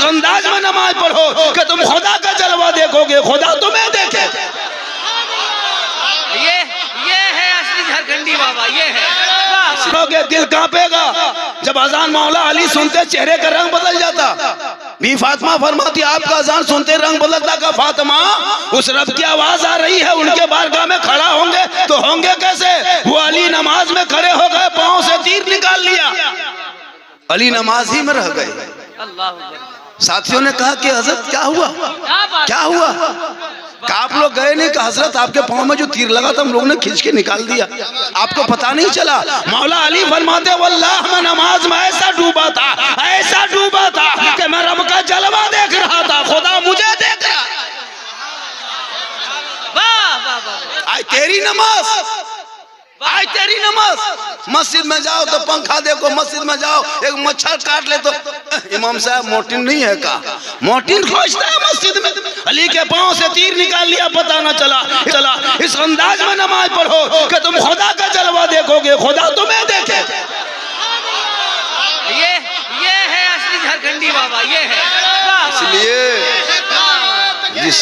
अंदाज में नमाज पढ़ो कि तुम खुदा का जलवा देखोगे, खुदा तुम्हें देखे। ये है असली झारखंडी बाबा, ये है। सुनोगे दिल कांपेगा। जब अजान मौला अली सुनते चेहरे का रंग बदल जाता। बी फातिमा फरमाती आपका अजान सुनते रंग बदलता का फातिमा उस रब की आवाज आ रही है, उनके बारगाह में खड़ा होंगे तो होंगे कैसे? वो अली नमाज में खड़े हो गए, पांव से तीर निकाल लिया, अली नमाज ही में रह गए। साथियों ने कहा कि हजरत क्या हुआ, क्या हुआ? आप लोग गए नहीं कि हजरत आपके पांव में जो तीर लगा था हम लोग ने खींच के निकाल दिया, आपको पता नहीं चला। मौला अली फरमाते वल्लाह मैं नमाज में ऐसा डूबा था, ऐसा डूबा था कि मैं रब का जलवा देख रहा था, खुदा मुझे देख रहा। आज तेरी नमाज, आज तेरी नमाज। मस्जिद में जाओ तो पंखा देखो, मस्जिद में जाओ एक मच्छर काट ले तो इमाम साहब मोटिन नहीं है का, मोटिन खोजता है मस्जिद में। अली के पांव से तीर निकाल लिया, पता ना चला। इस अंदाज में नमाज पढ़ो कि तुम खुदा का जलवा देखोगे, खुदा तुम्हें देखे। ये है असली झारखंडी बाबा, ये है। इसलिए जिस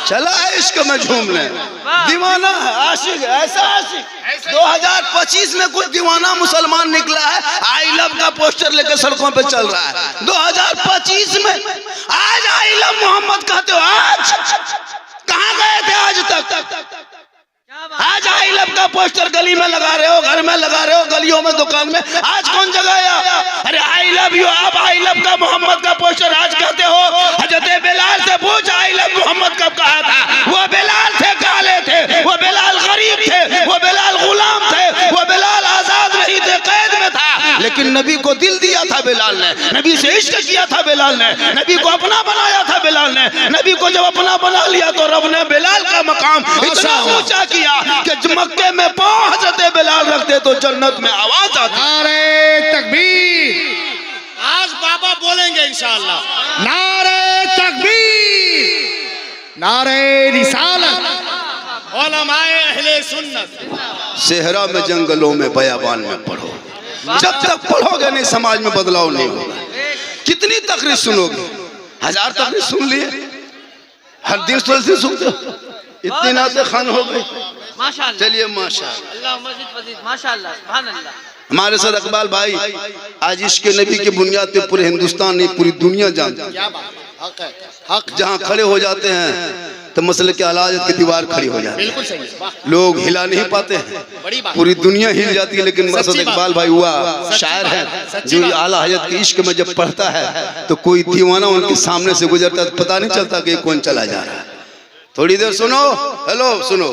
चला है इश्क में झूमने, दीवाना है, आशिक है, ऐसा आशिक। 2025 में कुछ दीवाना मुसलमान निकला है, आई लव का पोस्टर लेकर सड़कों पे चल रहा है। 2025 में आज आई लव मोहम्मद कहते हो, आज कहाँ गए थे आज तक? आज आई लव का पोस्टर गली में लगा रहे हो, घर में लगा रहे हो, गलियों में, दुकान में, आज कौन जगाया? अरे आई लव यू, आप आई लव का मोहम्मद का पोस्टर आज कहते हो। हजरत बिलाल से पूछ आई लव मोहम्मद कब कहा था? वो बिलाल थे, काले थे, वो बिलाल गरीब थे, वो बिलाल गुलाम थे, वो बिलाल आजाद नहीं थे, कैद में था, लेकिन नबी को दिल दिया था बिलाल ने, नबी से इश्क किया था बिलाल ने, नबी को अपना बनाया था बिलाल ने। नबी को जब अपना बना लिया तो रब ने बिलाल का मकाम इतना ऊंचा किया कि मक्के में पांव हजरत बिलाल रखते तो जन्नत में आवाज आती। नारे तकबीर, आज बाबा बोलेंगे इंशाअल्लाह। नारे तकबीर, नारे रिसालत, उलमाए अहले सुन्नत। सेहरा में, जंगलों में, बयाबान में पढ़ो, जब तक पढ़ोगे नहीं समाज में बदलाव नहीं होगा। कितनी तकरीर सुनोगे? 1000 तकरीर सुन लिए, हर दिन सुनते हो, इतनी नाते खान हो गई। माशाअल्लाह, चलिए माशाअल्लाह, माशाअल्लाह, सुभान अल्लाह। हमारे साथ इकबाल भाई आज इश्क नबी की बुनियाद पे पूरे हिंदुस्तान नहीं पूरी दुनिया जानती है। हक जहाँ खड़े हो जाते हैं तो मसले के अलाजत की दीवार खड़ी हो जाती है, लोग हिला नहीं पाते हैं, पूरी दुनिया हिल जाती है। लेकिन मसद इकबाल भाई हुआ शायर है जो आला हजरत के इश्क में जब पढ़ता है तो कोई दीवाना उनके सामने से गुजरता है तो पता नहीं चलता कि कौन चला जा रहा है। थोड़ी देर सुनो, हेलो सुनो,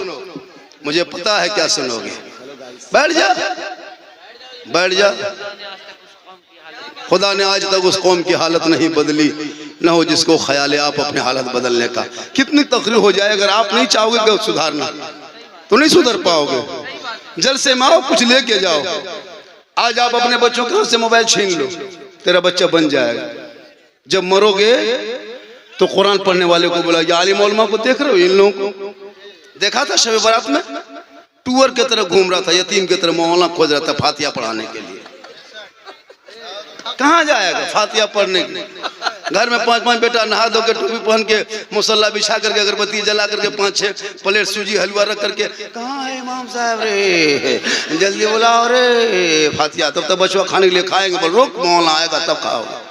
मुझे पता है क्या सुनोगे, बैठ जा, बैठ जा। खुदा ने आज तक उस कौम की हालत नहीं बदली, न हो जिसको ख्याल है आप अपनी हालत बदलने का। कितनी तकरीर हो जाए, अगर आप नहीं चाहोगे कि सुधारना तो नहीं सुधर पाओगे। जलसे में आओ, कुछ लेके जाओ। आज आप अपने बच्चों के हाथ से मोबाइल छीन लो, तेरा बच्चा बन जाएगा। जब मरोगे तो कुरान पढ़ने वाले को बोला, या आलिम उलमा को देख रहे हो, इन लोगों को देखा था शब बारात में टूअर की तरह घूम रहा था, यतीम की तरह मौलाना खोज रहा था फातिहा पढ़ाने के लिए। कहाँ जाएगा फातिहा पढ़ने के? घर में 5-5 बेटा नहा धो के टोपी पहन के मुसल्ला बिछा करके अगरबत्ती जला करके 5-6 प्लेट सूजी हलवा रख करके, कहाँ है इमाम साहब रे, जल्दी बुलाओ रे फातिहा। तब तक बचवा खाने के लिए खाएंगे, बोल रुक मौलाना आएगा तब खाओगे।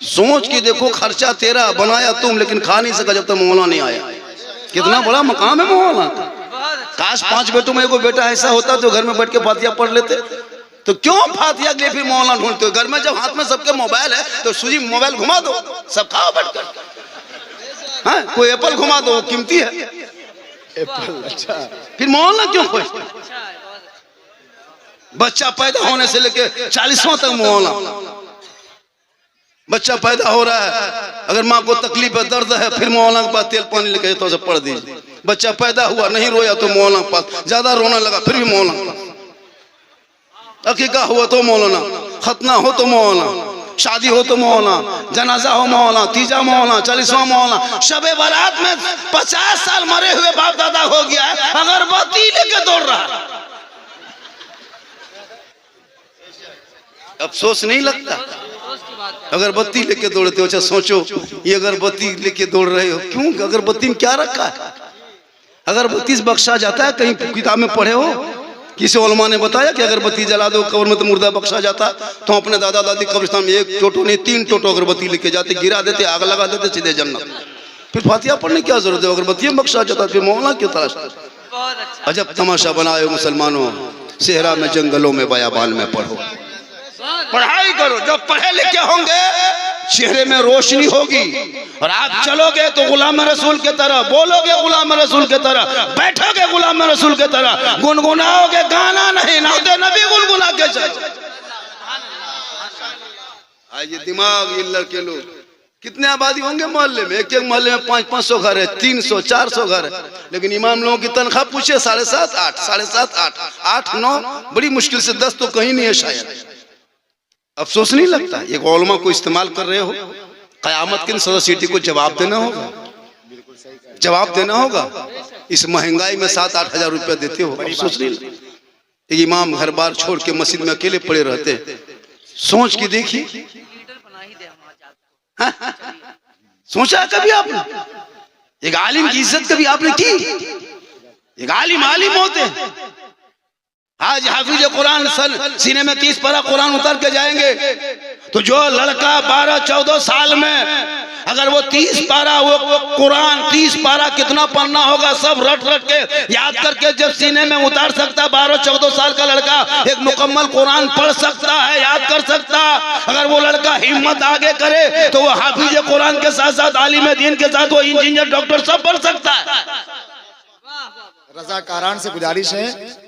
सोच के देखो, खर्चा तेरा, बनाया तुम, लेकिन खा नहीं सका जब तक मौलाना नहीं आया। कितना बड़ा मकाम है मौलाना का। काश 5 बेटों में एगो बेटा ऐसा होता तो घर में बैठ के फातिहा पढ़ लेते। तो क्यों फातिहा के लिए फिर मौलाना ढूंढते हो? घर में जब हाथ में सबके मोबाइल है तो सूजी मोबाइल घुमा दो, सब खाओ बैठकर। हाँ, कोई एप्पल घुमा दो, वो कीमती है एप्पल। अच्छा, फिर मौलाना क्यों खोजते? बच्चा पैदा होने से लेके 40वां तक मौलाना, बच्चा पैदा हो रहा है, अगर माँ को तकलीफ है, दर्द है, फिर मौलाना के पास तेल पानी लेके तो पढ़ दीजिए। बच्चा पैदा हुआ, नहीं रोया तो मौलाना के पास, ज्यादा रोना लगा फिर भी मौलाना के पास, अकीका हुआ तो मौलाना, खतना हो तो मौलाना, शादी हो तो मौलाना, जनाजा हो मौलाना, तीजा मौलाना, 40वां मौलाना। शबे बारात में 50 साल मरे हुए बाप दादा हो गया है, अगरबत्ती लेके दौड़ रहा है। अफसोस नहीं लगता? अफसोस की बात है। अगरबत्ती लेके दौड़ते हो। अच्छा सोचो, ये अगरबत्ती लेके दौड़ रहे हो क्यों? अगरबत्ती में क्या रखा है? अगरबत्ती से बख्शा जाता है? कहीं किताब में पढ़े हो? किसी उलमा ने बताया कि अगरबत्ती जला दो कब्र में तो मुर्दा बख्शा जाता? तो अपने दादा दादी कब्रिस्तान में 1 टोटो नहीं 3 टोटो अगरबत्ती लेके जाते, गिरा देते, आग लगा देते, सीधे जन्नत। फिर फातिहा पढ़ने की क्या जरूरत है? अगरबत्ती में बख्शा जाता, फिर मौला क्यों तलाशता? बहुत अच्छा। अजब तमाशा बनाए हो मुसलमानों। सेहरा में, जंगलों में, बयाबान में पढ़ो, पढ़ाई करो। जब पढ़े लिखे होंगे चेहरे में रोशनी होगी और आप चलोगे तो गुलाम रसूल के तरह, बोलोगे गुलाम रसूल के तरह, बैठोगे गुलाम रसूल के तरह, गुनगुनाओगे, गाना नहीं, नाते नबी गुनगुना के चलो। आज ये दिमाग, ये लड़के लोग कितने आबादी होंगे मोहल्ले में? एक मोहल्ले में 500-500 घर है, 300-400 घर है, लेकिन इमाम लोगों की तनख्वाह पूछे 7.5, 8, 7.5, 8, 8, 9, बड़ी मुश्किल से 10 तो कहीं नहीं है शायद। अफसोस नहीं लगता? एक उलमा को इस्तेमाल कर रहे हो, कयामत के सदर सिटी को जवाब देना होगा, जवाब देना होगा। इस महंगाई में 7-8 हजार रुपया देते हो, अफसोस नहीं लगता? एक इमाम घर बार छोड़ के मस्जिद में अकेले पड़े रहते, सोच के देखिए। लीडर बना ही दे सोचा कभी आपने? एक आलिम की इज्जत कभी आपने की? एक आलिम आलिम होते हैं। आज हाफिज कुरान सीने में 30 पारा कुरान उतर के जाएंगे तो जो लड़का 12-14 साल में अगर वो 30 पारा वो कुरान 30 पारा कितना पढ़ना होगा सब रट रट के याद करके जब सीने में उतार सकता, 12-14 साल का लड़का एक मुकम्मल कुरान पढ़ सकता है, याद कर सकता। अगर वो लड़का हिम्मत आगे करे तो वो हाफिज कुरान के साथ साथ आलिम दीन के साथ वो इंजीनियर, डॉक्टर सब पढ़ सकता है। रज़ाकारान से गुजारिश है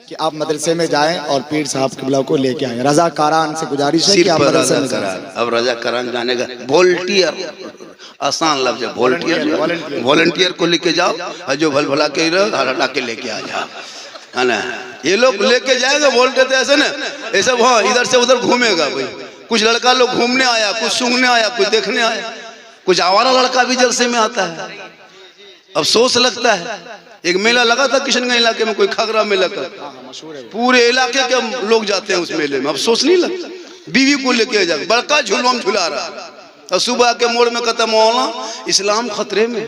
कि आप मदरसे में जाएं और पीर साहब किबला को लेके आएं। रज़ाकारान से गुजारिश है कि आप मदरसे में जाएं। अब रज़ाकारान जाने का वॉलंटियर, आसान लफ्ज है वॉलंटियर। वॉलंटियर को लेके जाओ और जो भल भला के हटा के लेके आ जाओ, है ना? ये लोग लेके जाएंगे वॉलंटियर तो ऐसे ना, ऐसे वो इधर से उधर घूमेगा भाई। कुछ लड़का लोग घूमने आया, कुछ सूंघने आया, कुछ देखने आया, कुछ आवारा लड़का भी जलसे में आता है। अफसोस लगता है। एक मेला लगा था किशनगंज इलाके में, कोई खगरा मेला का, पूरे इलाके के लोग जाते हैं उस मेले में। अफसोस नहीं लगता? बीवी को लेके जा, बड़का झूलवा झुला रहा और सुबह के मोड़ में कहता मौला इस्लाम खतरे में।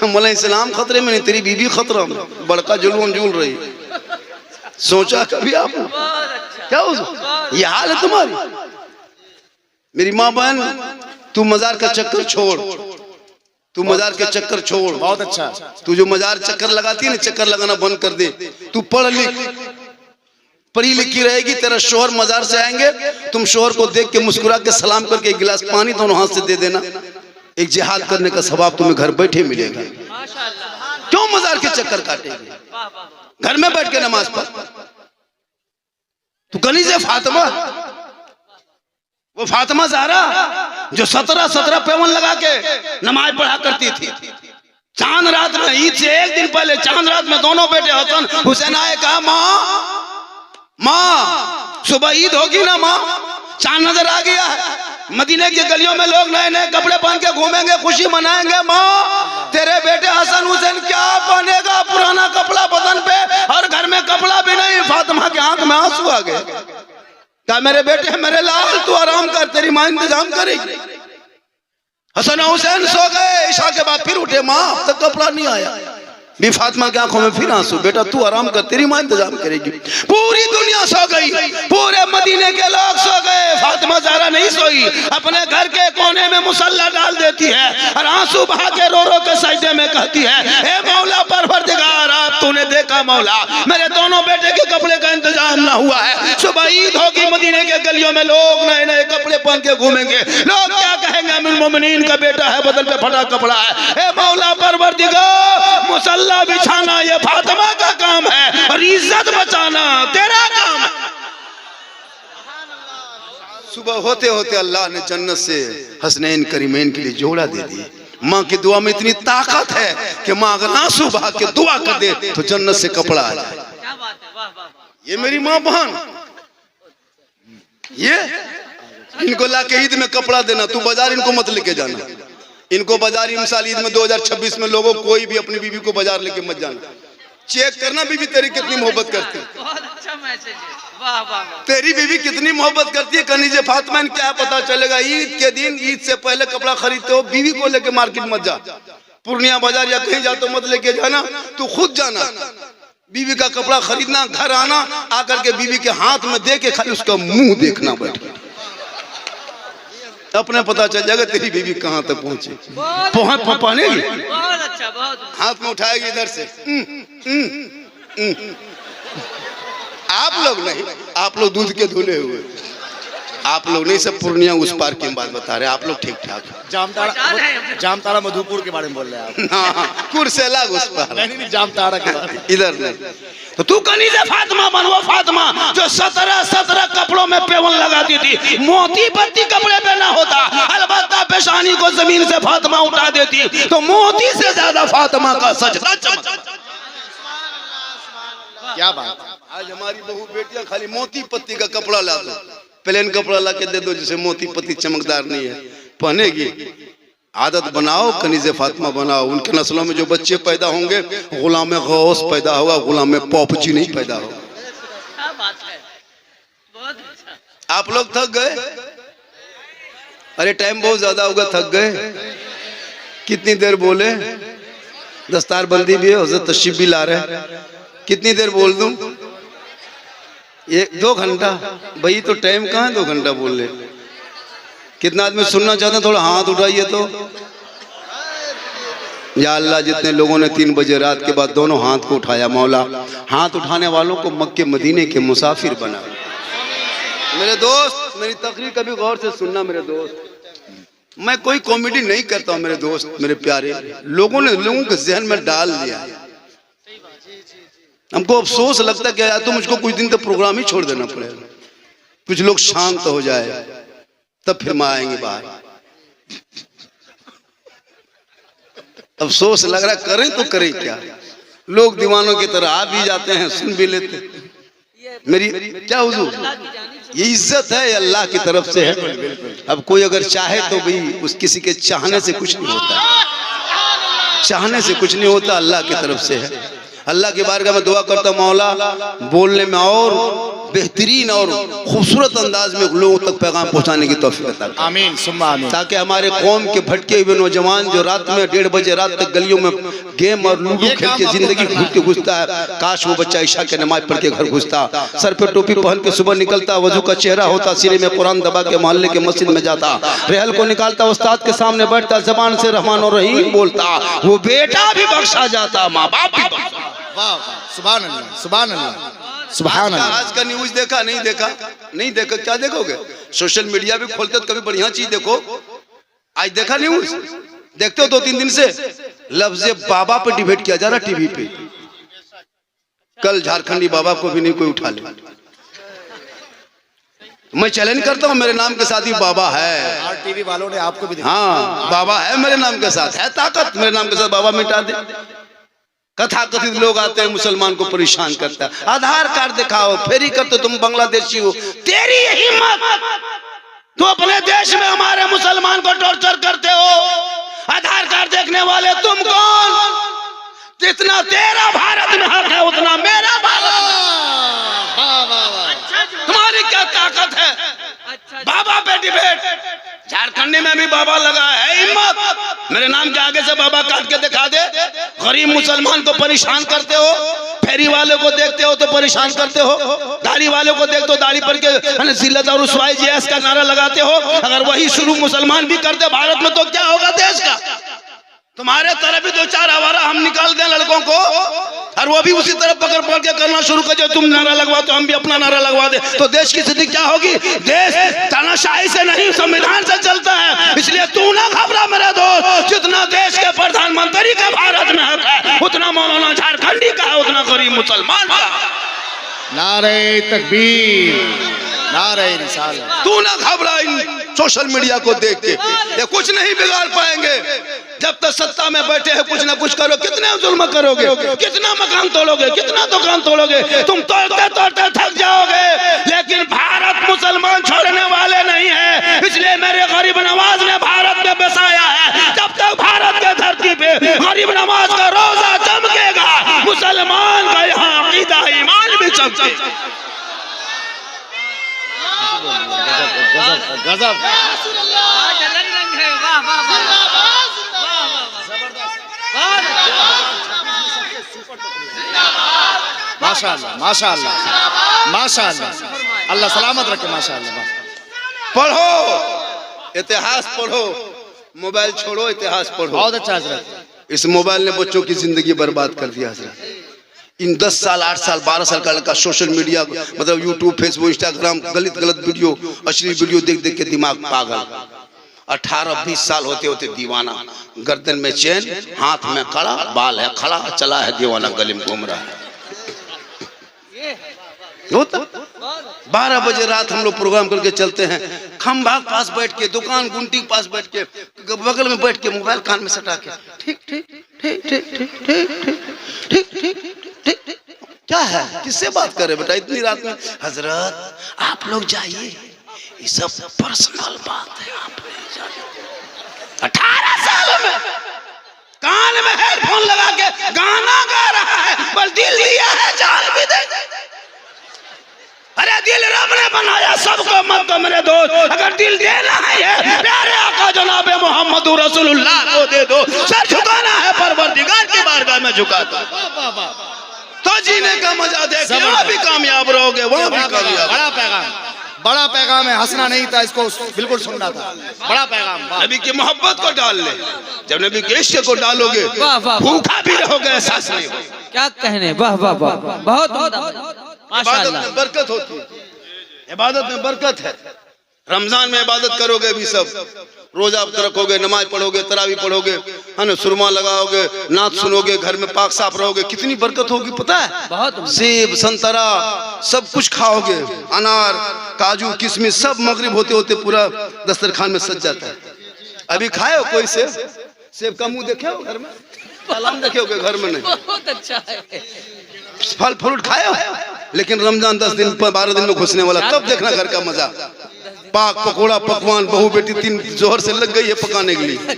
मौला इस्लाम खतरे में नहीं, तेरी बीवी खतरा में, बड़का झूलवा झूल रही। सोचा कभी आपने? क्या ये हाल है तुम्हारी? मेरी माँ बहन, तू मजार का चक्कर छोड़, तू मजार के चक्कर छोड़। बहुत अच्छा। तू जो मजार चक्कर लगाती है ना, चक्कर लगाना बंद कर दे। तू पढ़ लिख, पढ़ी लिखी रहेगी, तेरा शोहर मजार से आएंगे, तुम शोहर को देख के मुस्कुरा के सलाम करके एक गिलास पानी दोनों हाथ से दे देना। एक जिहाद करने का सवाब तुम्हें घर बैठे मिलेगा। क्यों मजार के चक्कर काटेगी? घर में बैठ के नमाज पढ़। तू कनीज़े फातिमा, वो फातिमा ज़हरा जो 17 पेवन लगा के नमाज पढ़ा करती थी। चांद रात में, ईद से एक दिन पहले चांद रात में दोनों बेटे हसन हुसैन आए, कहा माँ सुबह ईद होगी ना माँ, चांद नजर आ गया है। मदीने की गलियों में लोग नए नए कपड़े पहन के घूमेंगे, खुशी मनाएंगे। माँ तेरे बेटे हसन हुसैन क्या पहनेगा, पुराना कपड़ा बदन पे और घर में कपड़ा भी नहीं। फातिमा के आंख में आंसू आ गए। क्या मेरे बेटे, मेरे लाल तू आराम कर, तेरी माँ इंतजाम करेगी। हसन हुसैन सो गए, ईशा के बाद फिर उठे, माँ अब तक कपड़ा नहीं आया। भी फातिमा की आंखों में फिर आंसू, बेटा तू आराम कर, तेरी माँ इंतजाम करेगी। पूरी दुनिया सो गई, पूरे मदीने के लोग सो गए, फातिमा ज़हरा नहीं सोई। अपने घर के कोने में मुसल्ला डाल देती है और आंसू बहा के रो रो के सजदे में कहती है, हे मौला परवरदिगार, आप तूने देखा मौला मेरे दोनों बेटे के कपड़े का इंतजाम ना हुआ है। सुबह ईद होगी, मदीने के गलियों में लोग नए नए कपड़े पहन के घूमेंगे। लोग क्या कहेंगे, अमीरुल मोमिनीन का बेटा है, बदन पे फटा कपड़ा है। हे मौला परवरदिगार, मुसल्ला बिछाना ये फातिमा का काम है और इज्जत बचाना तेरा काम है। सुबह होते होते अल्लाह ने जन्नत से हसनैन करीमैन के लिए जोड़ा दे दिया। माँ की दुआ में इतनी ताकत है कि माँ अगर आंसू बहा के दुआ कर दे तो जन्नत से कपड़ा आ जाए। क्या बात है, वाह वाह। ये मेरी माँ बहन, ये इनको ला के ईद में कपड़ा देना, तू बाजार इनको मत लेके जाना। इनको बाजार इंशाल्लाह ईद में 2026 में लोगों कोई भी अपनी बीवी को बाजार लेके मत जाना। चेक करना बीवी तेरी कितनी मोहब्बत करती है। बहुत अच्छा मैसेज है। वाह वाह वाह। तेरी बीवी कितनी मोहब्बत करती है कनीज़े फातिमा, क्या पता चलेगा। ईद के दिन, ईद से पहले कपड़ा खरीदते हो, बीवी को लेके मार्केट मत जा, पूर्णिया बाजार या कहीं जा तो मत लेके जाना, तू खुद जाना। बीवी का कपड़ा खरीदना, घर आना, आकर के बीवी के हाथ में दे के खाली उसका मुंह देखना, बैठ अपने पता चल जाएगा तेरी बीवी कहाँ तक पहुंची। पहनेगी, बहुत अच्छा, बहुत हाथ में उठाएगी इधर से। आप लोग नहीं, आप लोग दूध के धुले हुए, आप लोग नहीं, सब पूर्णिया उस पार की बात बता रहे, आप लोग ठीक ठाक। जामताड़ा मधुपुर के बारे में बोल रहे हैं आप। हाँ, कुर्सेला उस पार, नहीं जामताड़ा के बारे में। इधर नहीं। तो तू कनीज़े फातिमा बन, वो फातिमा जो 17 कपड़ों में पेवन लगाती थी, मोती पत्ती कपड़े पे ना होता, अलबत्ता पेशानी को जमीन से फातिमा उठा देती, तो मोती से ज्यादा फातिमा का सजदा चमकता। क्या बात। आज हमारी बहू बेटियां खाली मोती पत्ती का कपड़ा ला दो, प्लेन कपड़ा ला के दे दो जिसे मोती पत्ती चमकदार नहीं है, पहनेगी। आदत बनाओ, कनीज़े फातिमा बनाओ। उनके नस्लों में जो बच्चे पैदा होंगे, गुलाम गौस पैदा होगा, गुलाम पॉपची नहीं पैदा होगा। क्या बात है, बहुत अच्छा। आप लोग थक गए? अरे टाइम बहुत ज्यादा होगा, थक गए? कितनी देर बोले? दस्तार बंदी भी है, हज़रत तशरीफ भी ला रहे, कितनी देर बोल दूं? 1-2 घंटा। भाई तो टाइम कहाँ है 2 घंटा बोलने। कितना आदमी सुनना चाहते हैं? थोड़ा हाथ उठाइए तो। या अल्लाह, जितने लोगों ने 3 बजे रात के बाद दोनों हाथ को उठाया, मौला हाथ उठाने वालों को मक्के मदीने के मुसाफिर बना। मेरे दोस्त, मेरी तकरीर कभी गौर से सुनना मेरे दोस्त, मैं कोई कॉमेडी नहीं करता हूँ मेरे दोस्त, मेरे प्यारे। लोगों ने लोगों के जहन में डाल दिया, हमको अफसोस लगता है कि यार तो मुझको कुछ दिन तो प्रोग्राम ही छोड़ देना पड़ेगा, कुछ लोग शांत हो जाए तब फिर मैं आएंगे बाहर। अफसोस लग रहा, करें तो करें क्या। लोग दीवानों की तरह आ भी जाते हैं, सुन भी लेते हैं। मेरी क्या हुजूर, ये इज्जत है, अल्लाह की तरफ से है। अब कोई अगर चाहे तो भाई उस किसी के चाहने से कुछ नहीं होता, चाहने से कुछ नहीं होता, अल्लाह की तरफ से है। अल्लाह की बारगाह में दुआ करता हूं, मौला बोलने में और बेहतरीन और खूबसूरत अंदाज में लोगों तक पैगाम पहुंचाने की तौफीक अता कर। आमीन सुम्मा आमीन। ताकि हमारे कौम के भटके हुए नौजवान जो रात में 1:30 बजे रात तक गलियों में गेम और लूडो खेल के जिंदगी घुसता है, काश वो बच्चा ईशा के नमाज पढ़ के घर घुसता, सर पे टोपी पहन के सुबह निकलता, वजू का चेहरा होता, सीने में कुरान दबा के मोहल्ले के मस्जिद में जाता, रेहल को निकालता, उस्ताद के सामने बैठता, जबान से रहमान और रहीम बोलता, वो बेटा भी बख्शा जाता, माँ बाप भी बख्शा। वाह सुभान अल्लाह, सुभान अल्लाह, सुभान अल्लाह। आज का न्यूज देखा? नहीं देखा? नहीं देखा, क्या देखोगे? सोशल मीडिया भी खोलते तो कभी बढ़िया चीज देखो। आज देखा न्यूज? देखते हो 2-3 दिन से लफ्ज़ बाबा पे डिबेट किया जा रहा टीवी पे। कल झारखंडी बाबा को भी नहीं कोई उठा ले। मैं चैलेंज करता हूँ, मेरे नाम के साथ ही बाबा है। और टीवी वालों ने आपको भी हाँ, बाबा है मेरे नाम के साथ, है ताकत, मेरे नाम के साथ बाबा मिटा दे। कथा कथित लोग आते हैं, मुसलमान को परेशान करता है, आधार कार्ड दिखाओ, फेरी करते तुम बांग्लादेशी हो, तेरी हिम्मत, तो अपने देश में हमारे मुसलमान को टॉर्चर करते हो। आधार कार्ड देखने वाले तुम कौन? जितना तेरा भारत में हक है उतना मेरा भारत में। तुम्हारी क्या ताकत है? बाबा पे डिबेट। झारखंड में भी बाबा लगा है, हिम्मत मेरे नाम के आगे से बाबा काट के दिखा दे। गरीब मुसलमान को परेशान करते हो, फेरी वाले को देखते हो तो परेशान करते हो, दाढ़ी वाले को देखते हो दाढ़ी पर के जिल्लत और रुसवाई जियास का नारा लगाते हो। अगर वही शुरू मुसलमान भी करते भारत में तो क्या होगा देश का? तुम्हारे तरफ भी 2-4 आवारा हम निकाल दें लड़कों को, और वो भी उसी तरफ पकड़ के करना शुरू कर, जो तुम नारा लगवा तो हम भी अपना नारा लगवा दे, तो देश की स्थिति क्या होगी? देश तानाशाही से नहीं संविधान से चलता है। इसलिए तू ना घबरा मेरे दोस्त, जितना देश के प्रधानमंत्री का भारत में हक है उतना मौलाना झारखंडी का है, उतना गरीब मुसलमान का। नारे तकबीर, नारे रिसालत। तू ना घबरा इन सोशल मीडिया को देख के, ये कुछ नहीं बिगाड़ पाएंगे। जब तक सत्ता में बैठे हैं कुछ ना कुछ करो। कितने जुल्म करोगे? कितना मकान तोड़ोगे? कितना दुकान तोड़ोगे? तुम तोड़ते तोड़ते थक जाओगे, लेकिन भारत मुसलमान छोड़ने वाले नहीं है। इसलिए मेरे गरीब नवाज ने भारत में बसाया है। जब तक भारत के धरती पे गरीब नवाज का रोजा चमकेगा, मुसलमान का यहाँ अकीदा ईमान भी चमकेगा। गजब गजब। आज अलग रंग है। वाह वाह वाह वाह वाह वाह। माशाअल्लाह माशाअल्लाह माशाअल्लाह, अल्लाह सलामत रखे। माशाअल्लाह। पढ़ो, इतिहास पढ़ो, मोबाइल छोड़ो, इतिहास पढ़ो। बहुत अच्छा हजरत। इस मोबाइल ने बच्चों की जिंदगी बर्बाद कर दिया हजरत। इन 10 साल 8 साल 12 साल का लड़का सोशल मीडिया मतलब यूट्यूब फेसबुक इंस्टाग्राम गलत वीडियो अश्लील वीडियो देख देख के दिमाग पागल। 18-20 साल होते होते दीवाना, गर्दन में चेन, हाथ में कड़ा, बाल है खड़ा, चला है दीवाना, गले में घूम रहा है। 12 बजे रात हम लोग प्रोग्राम करके चलते हैं, खंभा पास बैठ के, दुकान गुंटी पास बैठ के, बगल में बैठ के मोबाइल कान में सटा के ठीक ठीक ठीक ठीक ठीक ठीक ठीक ठीक। क्या है, किससे बात करे बेटा इतनी रात में? हजरत आप लोग जाइए, ये सब पर्सनल बात है, आप नहीं जाइए। 18 सालों में कान में हेडफोन लगा के गाना गा रहा है, बस दिल दिया है जान भी दे। अरे दिल रब ने बनाया सबको, मत तो मेरे दोस्त, अगर दिल देना है प्यारे आका जनाब मोहम्मद रसूलुल्लाह को दे दो। सर झुकाना है परवरदिगार की बारगाह में झुका दो, तो जीने का मजा देख, यहाँ भी कामयाब रहोगे, वहाँ भी कामयाब। बड़ा पैगाम, बड़ा पैगाम है। हंसना नहीं था, इसको बिल्कुल सुनना था। बड़ा पैगाम। नबी की मोहब्बत को डाल ले, जब नबी के इश्क को डालोगे भूखा भी रहोगे, एहसास नहीं होगा। क्या कहने, वाह वाह वाह, बहुत इबादत में बरकत होती है, इबादत में बरकत है। रमजान में इबादत करोगे भी सब, रोजा रखोगे, नमाज पढ़ोगे, तरावी पढ़ोगे, है ना, सुरमा लगाओगे, नात सुनोगे, घर में पाक साफ रहोगे, कितनी बरकत होगी पता है? बहुत। सेब संतरा सब कुछ खाओगे, अनार काजू किशमिश सब मगरिब होते होते पूरा दस्तरखान में सज जाता है। अभी खाए हो कोई सेब? सेब का मुंह देखे हो घर में? तालाब देखे हो घर में? नहीं। बहुत अच्छा है। फल फ्रूट खाए हो, लेकिन रमजान 10 दिन 12 दिन में घुसने वाला, तब देखना घर का मजा। पाक पकोड़ा पकवान, बहू बेटी 3 जोहर से लग गई है पकाने के लिए।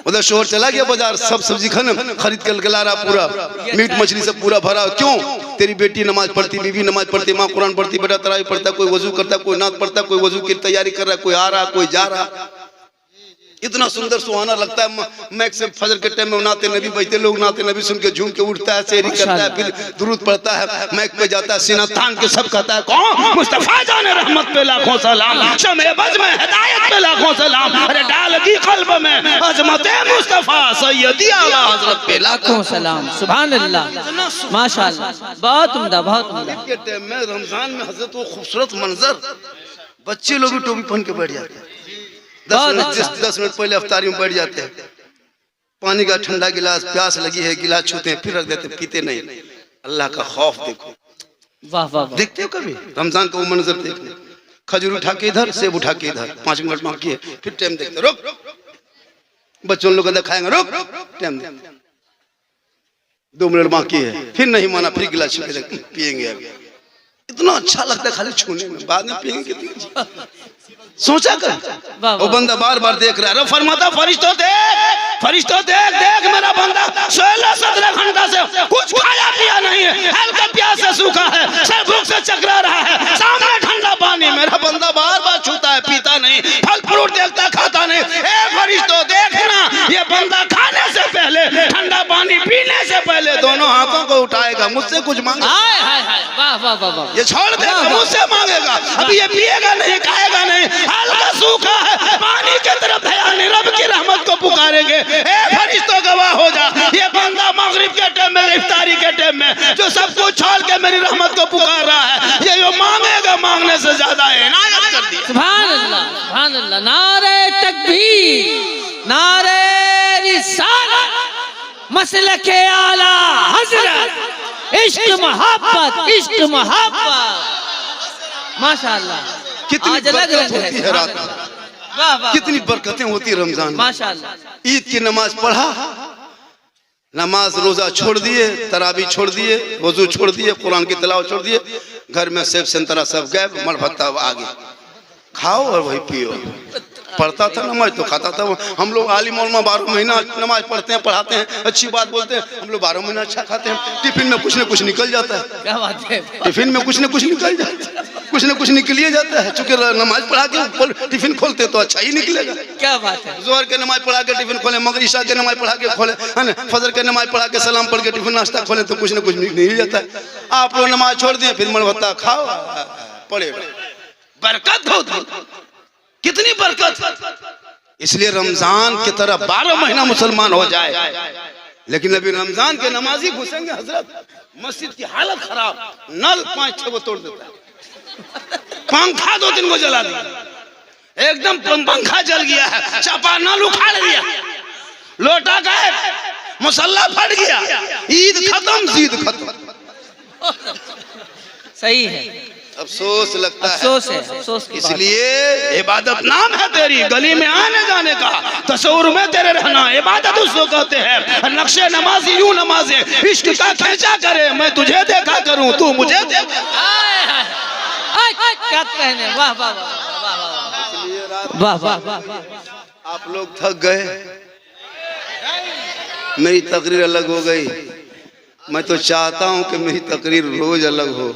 उधर शोहर चला गया बाजार, सब सब्जी खाने खरीद कर ला रहा, पूरा मीट मछली सब पूरा भरा। क्यों? तेरी बेटी नमाज पढ़ती, बीवी नमाज पढ़ती, माँ कुरान पढ़ती, बेटा तरावी पढ़ता, कोई वजू करता, कोई नात पढ़ता, कोई वजू की तैयारी कर रहा है, कोई आ रहा कोई जा रहा। इतना सुंदर सुहाना लगता है। मैक से फजर के टाइम में नाते नबी बजते, लोग नाते नबी सुन के झूम के उठता है, शेरी करता है, फिर दुरूद पढ़ता है, मैक पे जाता है, सीना तान के सब कहता है कौन? मुस्तफा जाने रहमत पे लाखों सलाम, शमे बज में हिदायत पे लाखों सलाम, अरे डाल दी कल्ब में अजमत मुस्तफा सैयदी आला हजरत पे लाखों सलाम। सुभान अल्लाह, माशाअल्लाह, बहुत उम्दा, बहुत उम्दा। के टाइम में रमजान में हजरत वो खूबसूरत मंजर, बच्चे लोग भी टोपी पहन के बैठ जाते हैं, 10 मिनट पहले अफ्तारी में बैठ जाते हैं, पानी का ठंडा गिलास, प्यास लगी है, गिलास छूते हैं, फिर रख देते, पीते नहीं। अल्लाह का खौफ देखो। वाह वाह। देखते हो कभी रमजान का वो मंजर? देखने खजूर उठा के इधर, सेब उठा के इधर, 5 मिनट बाकी है, फिर टाइम देखते, रुक बच्चों लोग अंदर खाएंगे, रुक टाइम 2 मिनट बाकी है, फिर नहीं माना, फिर गिलास छू के पियेंगे। अभी इतना अच्छा लगता है खाली छूने में, बाद में पियेंगे कितनी। सोचा कर, वो बंदा बार बार देख रहा है, फरमाता फरिश्तों देख देख मेरा बंदा 16-17 घंटा से कुछ खाया पिया नहीं है, हल्का प्यास से सूखा है, सर भूख से चकरा रहा है, सामने ठंडा पानी, मेरा बंदा बार बार छूता है, पीता नहीं, फल फ्रूट देखता खाता नहीं। ए फरिश्तों देखना, ये बंदा खाने से पहले, ठंडा पानी पीने से पहले दोनों हाथों को उठाएगा, मुझसे कुछ मांगेगा। वाह वाह वाह। ये छोड़ देगा, मुझसे मांगेगा, अभी ये पिएगा नहीं, खाएगा नहीं, हल्का सूखा है, पानी की तरफ ध्यान, रब की रहमत को पुकारेंगे। ए फरिश्तों गवाह हो जा, ये बंदा मगरिब के टाइम में, इफ्तारी के टाइम में जो सब कुछ छोड़ के मेरी रहमत को पुकार रहा है, ये जो मांगेगा मांगने से ज्यादा इनायत कर दिया। सुभान अल्लाह, सुभान अल्लाह। नारे तकबीर, नारे रिसालत, मसलके आला हजरत, इश्क मोहब्बत, इश्क मोहब्बत, माशाअल्लाह। कितनी बरकत होती है रात में, वाह वाह, कितनी बरकतें होती है रमजान में। माशाअल्लाह। ईद की नमाज पढ़ा, नमाज रोजा छोड़ दिए, तरावी छोड़ दिए, वजू छोड़ दिए, कुरान की तिलावत छोड़ दिए, घर में सेब संतरा सब गए, मरभत्ता आगे खाओ और वही पियो। पढ़ता था नमाज तो खाता था। हम लोग आलिम मौलमा 12 महीना नमाज पढ़ते हैं, पढ़ाते हैं, अच्छी बात बोलते हैं। हम लोग 12 महीना अच्छा खाते हैं, टिफिन में कुछ न कुछ निकल जाता है। क्या बात है? टिफिन में कुछ न कुछ निकल जाता है, कुछ न कुछ निकल ही जाता है। चूंकि नमाज पढ़ा के टिफिन खोलते तो अच्छा ही निकलेगा। क्या बात है? जोहर के नमाज पढ़ा के टिफिन खोले, मगर ईशा के नमाज पढ़ा के खोले, है ना, फजर के नमाज पढ़ा के सलाम पढ़ के टिफिन नाश्ता खोले तो कुछ न कुछ निकल ही जाता है। आप लोग नमाज छोड़ दिए, फिर मणभत्ता खाओ, पड़े बरकत होती, कितनी बरकत। इसलिए रमजान की तरह 12 महीना मुसलमान हो जाए, लेकिन अभी रमजान के नमाजी घुसेंगे हजरत, मस्जिद की हालत खराब, नल 5-6 को तोड़ देता है, पंखा 2-3 को जला दिया, एकदम पंखा जल गया है, चापा नल उखाड़ दिया, लोटा गए, मुसल्ला फट गया, ईद खत्म, जीद खत्म। सही है, अफसोस लगता है, अफसोस है, अफसोस की बात है। इसलिए इबादत नाम है तेरी, गली में आने जाने का, तस्वुर में तेरे रहना, इबादत उसको कहते हैं। नक्शे नमाजी यूं नमाजे, इश्क का खींचा करे, मैं तुझे देखा करूं, तू मुझे देख। क्या कहने, वाह वाह वाह वाह वाह वाह वाह। आप लोग थक गए, मेरी तकरीर अलग हो गई। मैं तो चाहता हूं कि मेरी तकरीर रोज अलग हो।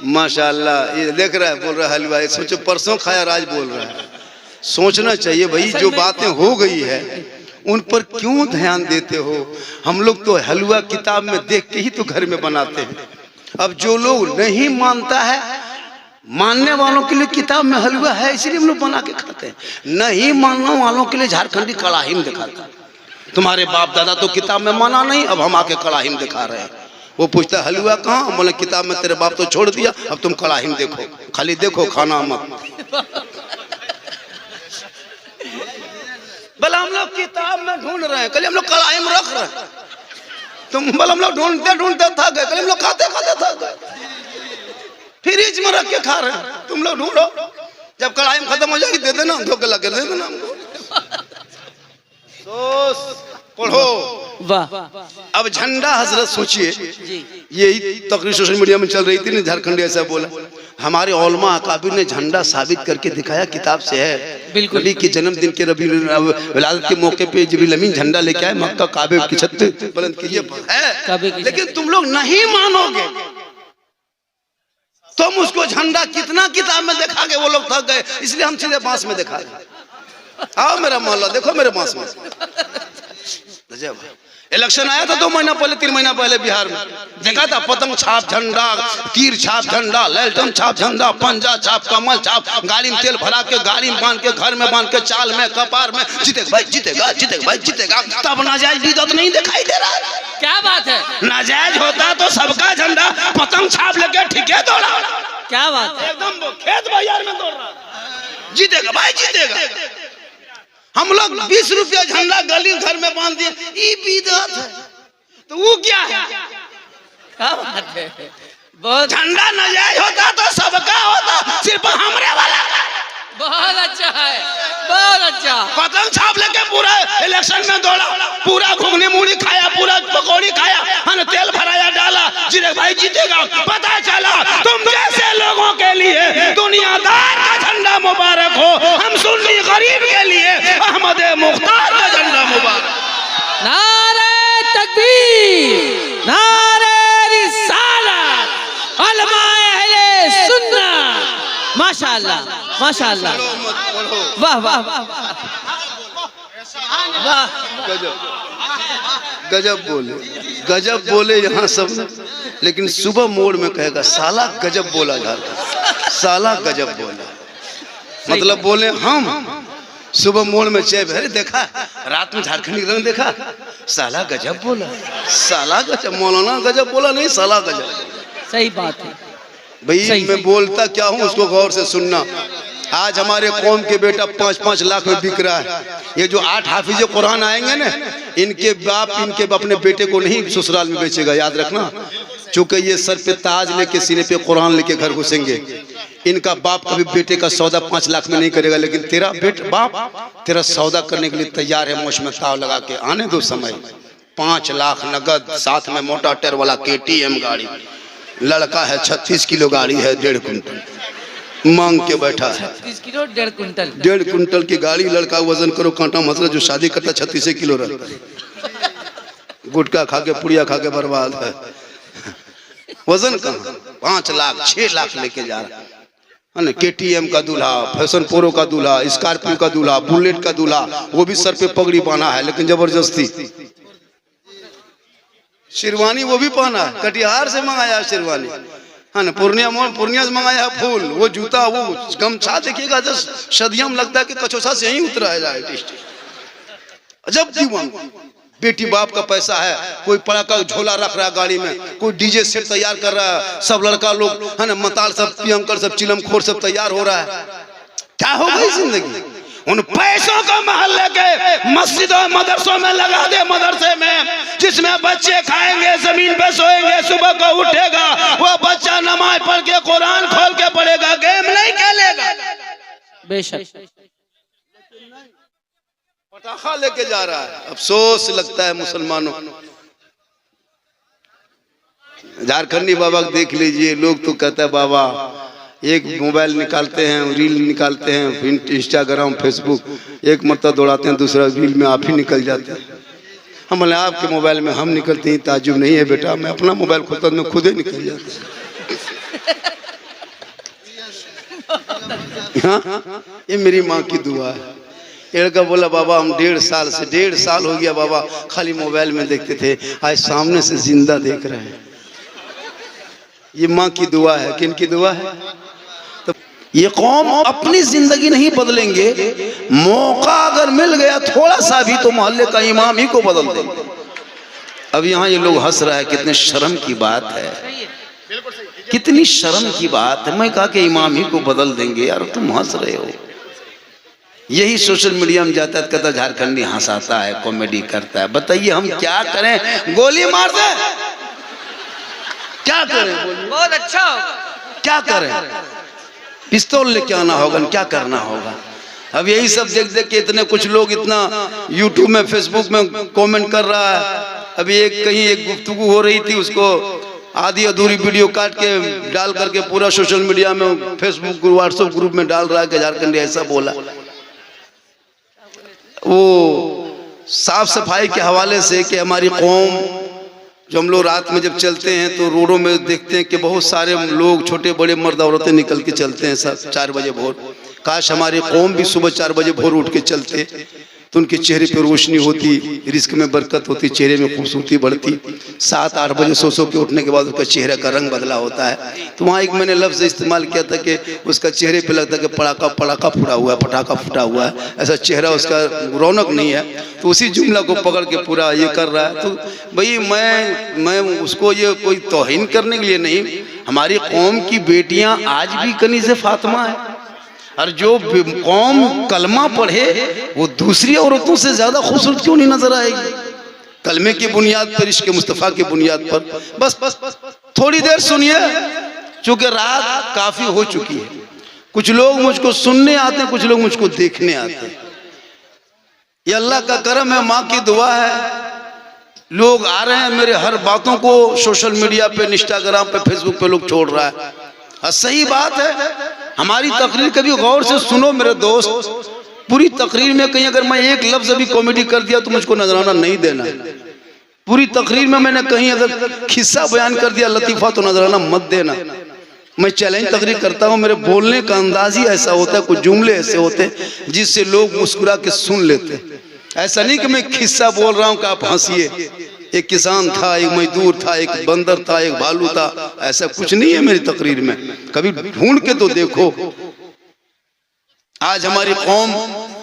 माशाल्लाह, ये देख रहा है, बोल रहा है हलवा, सोचो परसों खाया राज बोल रहा है। सोचना चाहिए भाई, जो बातें हो गई है उन पर क्यों ध्यान देते हो। हम लोग तो हलवा किताब में देख के ही तो घर में बनाते हैं। अब जो लोग नहीं मानता है, मानने वालों के लिए किताब में हलवा है इसलिए हम लोग बना के खाते हैं, नहीं मानने वालों के लिए झारखंडी कड़ाही में दिखाते हैं। तुम्हारे बाप दादा तो किताब में माना नहीं, अब हम आके कड़ाही में दिखा रहे हैं। वो पूछता है हलवा कहाँ, बोले किताब में तेरे बाप तो छोड़ दिया, अब तुम कड़ाही में देखो, खाली देखो, खाना मत। बोला हम लोग किताब में ढूंढ रहे हैं, कल हम लोग कड़ाही में रख रहे हैं। तुम बोला हम लोग ढूंढते ढूंढते थक गए, कल हम लोग खाते खाते थक गए, फ्रिज में रख के खा रहे हैं। तुम लोग ढूंढो, जब कड़ाही में खत्म हो जाएगी दे देना, धोखे लगे दे देना हमको। पढ़ो, वाह। अब झंडा हजरत सोचिए, यही तकरीर सोशल मीडिया में चल रही थी ना, झारखंड ऐसा बोला। हमारे उलमा अकाबिर ने झंडा साबित करके दिखाया, किताब से है। बिल्कुल। नबी के जन्मदिन के रबी विलादत के मौके पे जिब्रील अमीन झंडा लेके आए, मक्का काबे की छत पे बुलंद किए है। लेकिन तुम लोग नहीं मानोगे, तुम उसको झंडा कितना किताब में दिखा के वो लोग थक गए, इसलिए हम सीधे बांस में दिखा रहे। आओ मेरा मोहल्ला देखो, मेरे बांस में। इलेक्शन आया था 2 महीना पहले, 3 महीना पहले बिहार में, देखा था पतंग छाप झंडा, तीर छाप झंडा, लैलटन छाप झंडा, पंजा छाप, कमल छाप, गाड़ी में तेल भरा के, गाड़ी में बांध के, घर में बांध के, चाल में, कपार में, जीतेगा भाई जीतेगा, जीतेगा भाई जीतेगा। तब नाजायज भी तो नहीं दिखाई दे रहा है। क्या बात है? नाजायज होता तो सबका झंडा पतंग छाप लेके ठीके दौड़ा। क्या बात है? एकदम खेत बाजार में दौड़ रहा, जीतेगा भाई जीतेगा। हम लोग 20 रुपया झंडा गली घर में बांध दिए, ये बिदअत है, तो वो क्या है? क्या बात है? बहुत झंडा नाजायज होता तो सबका होता, सिर्फ हमरे वाला का। बहुत अच्छा है, बहुत अच्छा। पतंग छाप लेके पूरा इलेक्शन में दौड़ा, पूरा घुगनी मूड़ी खाया, पूरा पकौड़ी खाया, हन तेल भराया डाला, जीते भाई जीतेगा। पता चला तुम जैसे लोगों के लिए दुनियादार का झंडा मुबारक हो, हम सुन्नी गरीब के लिए अहमद मुख्तार का झंडा मुबारक। नारे तकबीर, नारे रिसालत, उलमाए अहले सुन्नत। माशाअल्लाह, माशाअल्लाह, वाह वाह वाह वाह। गजब बोले, गजब बोले यहाँ सब, लेकिन सुबह मोड़ में कहेगा साला गजब बोला झारखंड, साला गजब बोला, मतलब बोले हम। सुबह मोड़ में चाय भरे, देखा रात में झारखंडी रंग देखा, साला गजब बोला, साला गजब, मौलाना गजब बोला नहीं, साला गजब। सही बात है भाई, मैं बोलता क्या हूँ उसको गौर से सुनना। आज हमारे कौम के बेटा 5-5 लाख में बिक रहा है। ये जो 8 हाफिज कुरान आएंगे ना, इनके बाप इनके अपने बेटे को नहीं ससुराल में बेचेगा, याद रखना। चूंकि ये सर पे ताज लेके, सीने पे कुरान लेके घर घुसेंगे, इनका बाप कभी बेटे का सौदा 5 लाख में नहीं करेगा। लेकिन तेरा बाप तेरा सौदा करने के लिए तैयार है, मुझ में ताव लगा के, आने दो समय। 5 लाख नगद, साथ में मोटा टायर वाला KTM गाड़ी, लड़का है 36 किलो गाड़ी है, 1.5 कुंटल, मांग के बैठा है। 36 किलो 1.5 कुंटल। 1.5 कुंटल की गाड़ी, लड़का वजन करो कांटा मसला, जो शादी करता 36 किलो रहता है, गुटखा खा के पुड़िया खा के बर्बाद है। वजन कहाँ, 5 लाख 6 लाख लेके जा रहा है ना। KTM का दूल्हा, फैशन प्रो का दूल्हा, स्कॉर्पियो का दूल्हा, बुलेट का दूल्हा, वो भी सर पे पगड़ी पहना है लेकिन जबरदस्ती। शेरवानी वो भी पहना है, कटिहार से मंगाया शेरवानी, है ना। पूर्णिया से मंगाया है फूल, वो जूता, वो गमछा देखिएगा जब सदियम लगता है कि कचौसा से ही उतरा है आर्टिस्ट। अजब दीवाना। बेटी बाप का पैसा है, कोई पड़ाका झोला रख रहा है गाड़ी में, कोई डीजे सेट तैयार कर रहा है, सब लड़का लोग है ना, मताल सब, पियंकर सब, चिलम खोर सब तैयार हो रहा है। क्या हो गई जिंदगी? उन पैसों का महल लेके मस्जिदों मदरसों में लगा दे, मदरसे में जिसमें बच्चे खाएंगे, जमीन पे सोएंगे, सुबह को उठेगा वो बच्चा नमाज पढ़ के कुरान खोल के पढ़ेगा, गेम नहीं खेलेगा। बेशक पटाखा लेके जा रहा है। अफसोस लगता है मुसलमानों। झारखंडी बाबा देख लीजिए, लोग तो कहते हैं बाबा एक मोबाइल निकालते हैं, रील निकालते हैं, फिर इंस्टाग्राम फेसबुक एक मरतबा दौड़ाते हैं, दूसरा रील में आप ही निकल जाते हैं। हम बोले आपके मोबाइल में हम निकलते हैं ताजुब नहीं है बेटा, मैं अपना मोबाइल खोलता मैं खुद ही निकल जाता। हाँ, ये मेरी माँ की दुआ है। लड़का बोला बाबा हम 1.5 साल हो गया बाबा खाली मोबाइल में देखते थे, आज सामने से जिंदा देख रहे हैं। ये माँ की दुआ है। किन की दुआ है? तो ये कौम अपनी जिंदगी नहीं बदलेंगे, मौका अगर मिल गया थोड़ा सा भी तो मोहल्ले का इमाम ही को बदल देंगे। अब यहाँ ये लोग हंस रहा है, कितने शर्म की बात है, कितनी शर्म की बात है। मैं कहा कि इमाम ही को बदल देंगे, यार तुम हंस रहे हो। यही सोशल मीडिया में जाता है, कहता झारखंडी हंसाता है, कॉमेडी करता है। बताइए हम क्या करें? गोली मार दे, क्या करें? बहुत अच्छा होगा। क्या करें? पिस्तौल लेके आना होगा, क्या करना होगा? अब यही सब देख देख के इतने कुछ लोग इतना यूट्यूब में फेसबुक में कमेंट कर रहा है। अभी कहीं एक गुफ्तगू हो रही थी, उसको आधी अधूरी वीडियो काट के डाल करके पूरा सोशल मीडिया में, फेसबुक व्हाट्सएप ग्रुप में डाल रहा है कि झारखंडी ऐसा बोला। वो साफ सफाई के हवाले से कि हमारी कौम, जो हम लोग रात में जब चलते हैं तो रोडों में देखते हैं कि बहुत सारे लोग, छोटे बड़े मर्द औरतें निकल के चलते हैं सब 4 बजे भोर। काश हमारी कौम भी सुबह 4 बजे भोर उठ के चलते तो उनके चेहरे पे रोशनी होती, रिस्क में बरकत होती, चेहरे में खूबसूरती बढ़ती। 7-8 बजे सो के उठने के बाद उसका चेहरे का रंग बदला होता है। तो वहाँ एक मैंने लफ्ज़ इस्तेमाल किया था कि उसका चेहरे पे लगता है कि पटाखा फूटा हुआ है, पटाखा फूटा हुआ है, ऐसा चेहरा उसका रौनक नहीं है। तो उसी जुमला को पकड़ के पूरा ये कर रहा है। तो भाई मैं उसको ये कोई तौहीन करने के लिए नहीं, हमारी कौम की बेटियाँ आज भी कनीज़े फातिमा है, और जो कौम कलमा पढ़े वो दूसरी औरतों से ज्यादा खूबसूरत क्यों नहीं नजर आएगी? कलमे की बुनियाद पर, इश्क मुस्तफ़ा की बुनियाद पर। बस थोड़ी देर सुनिए, चूंकि रात काफी हो चुकी है। कुछ लोग मुझको सुनने आते हैं, कुछ लोग मुझको देखने आते हैं। ये अल्लाह का करम है, माँ की दुआ है। लोग आ रहे हैं, मेरे हर बातों को सोशल मीडिया पे, इंस्टाग्राम पे, फेसबुक पे लोग छोड़ रहा है। और सही बात है, हमारी तकरीर कभी गौर से सुनो मेरे दोस्त। पूरी तकरीर में कहीं अगर मैं एक लफ्ज अभी कॉमेडी कर दिया तो मुझको नजराना नहीं देना। पूरी तकरीर में मैंने कहीं अगर खिस्सा बयान कर दिया, लतीफा, तो नजराना मत देना। मैं चैलेंज तकरीर करता हूँ, मेरे बोलने का अंदाज ही ऐसा होता है, कुछ जुमले ऐसे होते हैं जिससे लोग मुस्कुरा के सुन लेते। ऐसा नहीं कि मैं खिस्सा बोल रहा हूँ कि आप हंसिए। एक किसान था, एक मजदूर था, एक बंदर था, एक भालू था, ऐसा कुछ नहीं है मेरी तकरीर में। कभी ढूंढ के तो देखो। आज हमारी कौम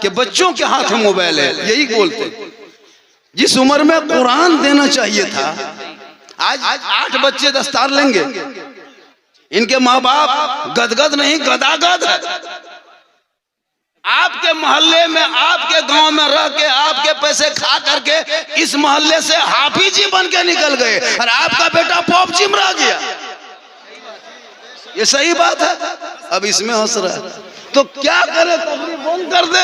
के बच्चों के हाथ में मोबाइल है, यही बोलते। जिस उम्र में कुरान देना चाहिए था, आज 8 बच्चे दस्तार लेंगे। इनके माँ बाप गदगद नहीं गदागद है। आपके मोहल्ले में, आपके गांव में रह के, आपके पैसे खा करके इस मोहल्ले से हाफिज जी बन के निकल गए, और आपका बेटा पॉप चिमरा गया। ये सही बात है। अब इसमें हंस रहा है तो क्या करे? तकरीर बंद कर दे।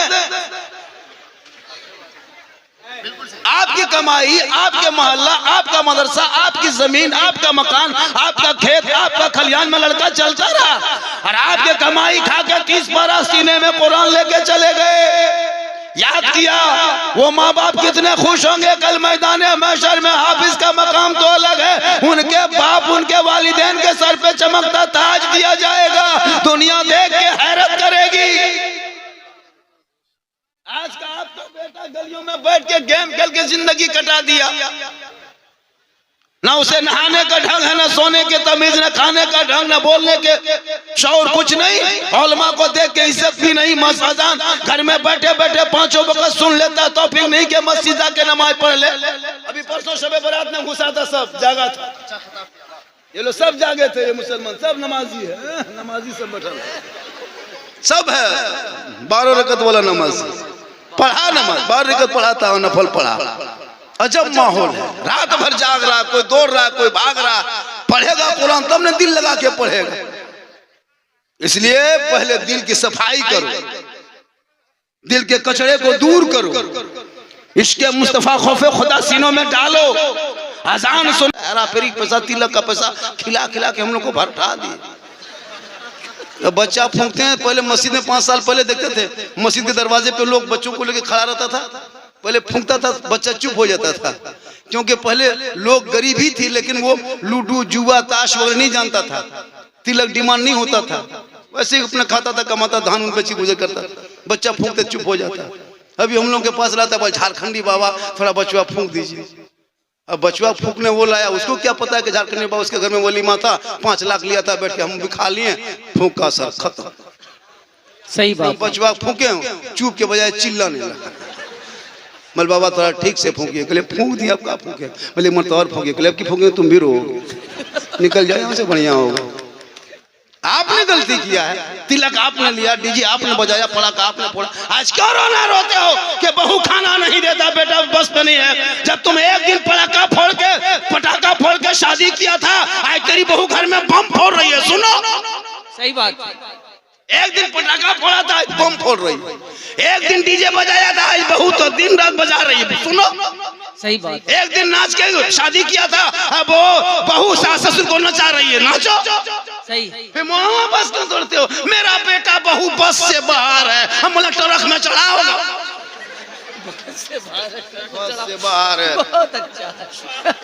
आपकी कमाई, आपके मोहल्ला, आपका मदरसा, आपकी जमीन, आपका मकान, आपका खेत, आपका खलियान में लड़का चलता रहा। और आपके कमाई खा के 30 पारा सीने में कुरान लेके चले गए। याद किया वो माँ बाप कितने खुश होंगे कल मैदान महशर में। हाफिज का मकाम तो अलग है, उनके बाप उनके वालिदैन के सर पे चमकता ताज दिया जाएगा, दुनिया देख के हैरत करेगी। आज का आपका बेटा गलियों में बैठ के गेम खेल के जिंदगी कटा दिया, ना उसे नहाने का ढंग है, ना सोने के तमीज, ना खाने का ढंग, ना बोलने के शौर, कुछ नहीं। औलमा को देख के इज्जत भी नहीं। मस्जिदान घर में बैठे बैठे 5 वक्त सुन लेता तो फिर नहीं के मस्जिद आके नमाज पढ़ ले। अभी परसों शबे बारात में घुसा था, सब जागा था, ये लोग सब जागे थे, ये मुसलमान सब नमाजी है, नमाजी सब बैठा सब है। 12 रकत वाला नमाज पढ़ा, नमाज 12 रकत पढ़ाता और नफल पढ़ा। अजब माहौल है, रात भर जाग रहा, कोई दौड़ रहा, कोई भाग रहा। पढ़ेगा कुरान तब ने दिल लगा के पढ़ेगा। इसलिए पहले दिल की सफाई करो, दिल के कचरे को दूर करो, इसके मुस्तफा खौफे खुदा सीनों में डालो। अजान सुन, हेरा फेरी पैसा, तिलक का पैसा खिला खिला के हम लोग को भरटा दिए। तो बच्चा फूंकते हैं, पहले मस्जिद में 5 साल पहले देखते थे, मस्जिद के दरवाजे पे लोग बच्चों को लेके खड़ा रहता था, पहले फूंकता था, बच्चा चुप हो जाता था, क्योंकि पहले लोग गरीब ही थी, लेकिन वो लूडो जुआ ताश वगैरह नहीं जानता था, तिलक डिमांड नहीं होता था, वैसे ही अपना खाता था, कमाता, धान उन बेची गुजर करता, बच्चा फूंकते चुप हो जाता। अभी हम लोग के पास रहता है झारखंडी बाबा, थोड़ा बचवा फूंक दीजिए। अब बचवा फूंकने वो लाया, उसको क्या पता है कि झारखंडी बाबा उसके घर में वलीमा था, 5 लाख लिया था, बैठ के हम भी खा लिए, फूंका सर खत्म। सही बात। बचवा फूके चुप के बजाय चिल्लाने लगा। मल बाबा थोड़ा ठीक से फूंकिए, कहले फूंक दिया, आपका फूके, बोले मत और फूंकिए, कहले अब की फूंके तुम भी रो, निकल जाए यहाँ से, बढ़िया होगा। आपने गलती किया है, तिलक आपने लिया, डीजे आपने बजाया, पड़ाका आपने फोड़ा, आज क्यों रोना रोते हो कि बहू खाना नहीं देता, बेटा बस पे नहीं है। जब तुम एक दिन पटाखा फोड़ के शादी किया था, आज तेरी बहू घर में बम फोड़ रही है। सुनो, सही बात। एक दिन पटाखा फोड़ा था, बम फोड़ रही है। एक दिन डीजे बजाया था, आज बहू तो दिन रात बजा रही है। सुनो, सही बात। एक दिन नाच के शादी किया था, अब वो बहू सास ससुर को नचा रही है, नाचो। सही। फिर मोहम्मद बस क्यों तोड़ते हो? मेरा बेटा बहू बस से बाहर है, हम बोले ट्रक में चढ़ा होगा, बस से बाहर है। बहुत अच्छा।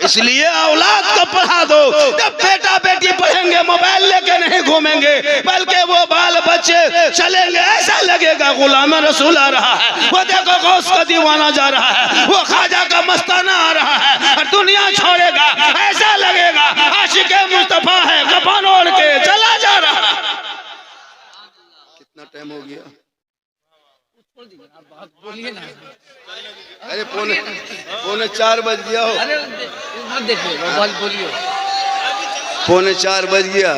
इसलिए औलाद को पढ़ा दो, जब बेटा बेटी पढ़ेंगे मोबाइल लेके नहीं घूमेंगे, बल्कि वो बाल बच्चे चलेंगे, ऐसा लगेगा गुलाम रसूल आ रहा है, वो देखो गौस का दीवाना जा रहा है, वो ख्वाजा का मस्ताना आ रहा है, और दुनिया छोड़ेगा, ऐसा लगेगा आशिक़े मुस्तफा है, कफन ओढ़ के चला जा रहा है। कितना टाइम हो गया? बोलिए ना। अरे पौने 4 बज गया हो। अरे मत देखिए, बोलिए। पौने 4 बज गया,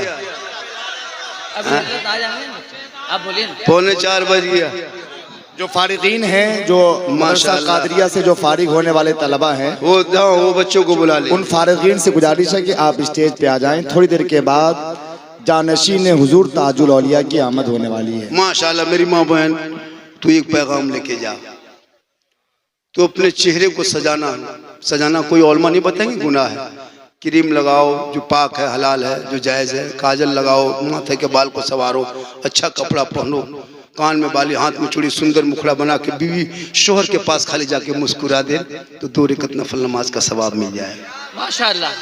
अभी आ जाएंगे, आप बोलिए ना। पौने 4 बज गया। जो फारिगीन हैं, जो मदरसा कादरिया से जो फारिग होने वाले तलबा हैं, वो जाओ, वो बच्चों को बुला ले। उन फारिगीन से गुजारिश है कि आप स्टेज पे आ जाएं। थोड़ी देर के बाद जानशीन हुजूर ताजुल औलिया की आमद होने वाली है। माशाल्लाह, मेरी माँ बहन, तू एक पैगाम लेके जा। तो अपने चेहरे को सजाना कोई औलमा नहीं बताएंगे गुनाह है। क्रीम लगाओ जो पाक है, हलाल है, जो जायज़ है। काजल लगाओ, माथे के बाल को संवारो, अच्छा कपड़ा पहनो, कान में बाली, हाथ में चूड़ी, सुंदर मुखड़ा बना के बीवी शोहर के पास खाली जाके मुस्कुरा दे तो 2 रकात नफल नमाज का सवाब मिल जाए। माशाल्लाह।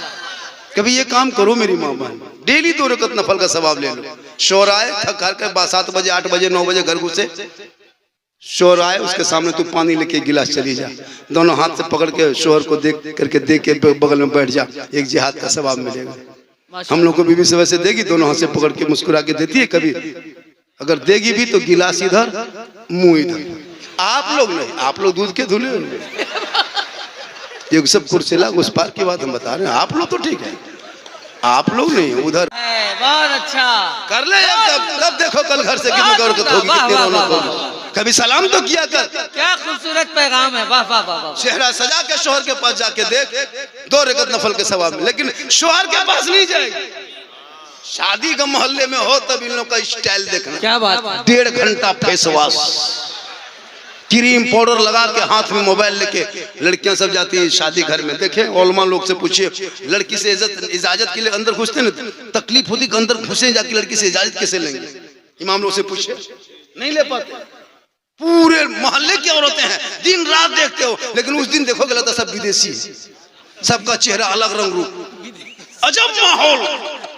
कभी ये काम करो मेरी माँ बहन, डेली 2 रकात नफल का सवाब ले लो। शोहर आए, थक हार कर 7 बजे 8 बजे 9 बजे घर घुसे, शोहर आए, उसके सामने तू पानी लेके गिलास चली जा, दोनों हाथ से पकड़ के शोहर को देख के बगल में बैठ जा, एक जिहाद का सवाब मिलेगा। हम लोग को बीवी से वैसे देगी, दोनों हाथ से पकड़ के मुस्कुरा के देती है। कभी अगर देगी भी तो गिलास इधर, मुंह इधर। आप लोग नहीं, आप लोग दूध के धुले होंगे, ये सब कुर्सिला उस पार की बात हम बता रहे हैं। आप लोग तो ठीक है, आप लोग नहीं, उधर। बहुत अच्छा कर ले, कब देखो कल घर से कितनी बरकत होगी, कितनी रौनक होगी। कभी सलाम तो किया कर। क्या खूबसूरत पैगाम है, वाह वाह वाह। चेहरा सजा के शोहर के पास जाके देख, 2 रकात नफल के सवाब में। लेकिन शोहर के पास नहीं जाएगी। शादी का मोहल्ले में हो तब इन लोग का स्टाइल देखना। क्या बात। 1.5 घंटा फेस वॉश, क्रीम पाउडर लगा के हाथ में मोबाइल लेके लड़कियां सब जाती हैं शादी घर में। देखें ओलमा लोग से पूछिए, लड़की से इजाजत के लिए अंदर घुसते ना, तकलीफ होती कि अंदर घुसे जाके लड़की से इजाजत कैसे लेंगे? इमाम लोग से पूछिए, नहीं ले पाते। पूरे मोहल्ले की औरतें हैं, दिन रात देखते हो, लेकिन उस दिन देखोगे लगता सब विदेशी है, सबका चेहरा अलग रंग रूप, अजब माहौल,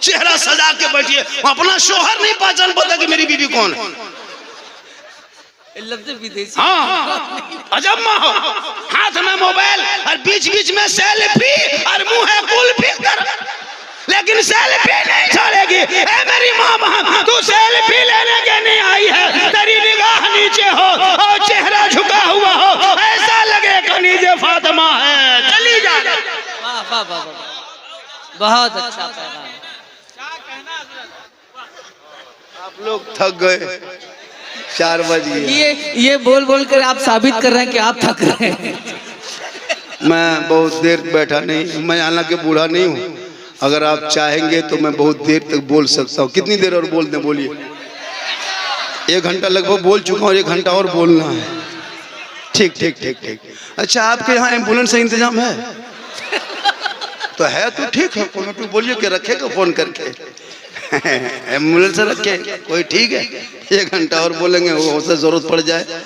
चेहरा सजा के बैठिए, अपना शोहर नहीं पहचान पाता कि मेरी बीवी कौन है। विदेशी, हाँ अजब माहौल, हाथ में मोबाइल और बीच बीच में सेल्फी और मुंह है कुल्फी कर, लेकिन सेल्फी नहीं छोड़ेगी। ए मेरी माँ बहन, तू सेल्फी लेने के नहीं आई है, तेरी निगाह नीचे हो और चेहरा झुका हुआ हो, ऐसा लगे कनीजे फातिमा है, चली जा। वाह वाह वाह, बहुत अच्छा पैगाम। आप लोग थक गए, 4 बज गए। ये बोल बोल कर आप साबित कर रहे हैं कि आप थक रहे हैं। मैं बहुत देर बैठा नहीं, मैं हालांकि बूढ़ा नहीं हूँ, अगर आप चाहेंगे तो मैं बहुत देर तक बोल सकता हूँ। कितनी देर और बोल दें? बोलिए। 1 घंटा लगभग बोल चुका हूँ, 1 घंटा और बोलना है। ठीक ठीक ठीक ठीक। अच्छा, आपके यहाँ एम्बुलेंस का इंतजाम है? तो है तो ठीक है, कोई बोलिए कि रखेगा फोन करके एम्बुलेंस रखे कोई, ठीक है। 1 घंटा और बोलेंगे, वो से जरूरत पड़ जाए।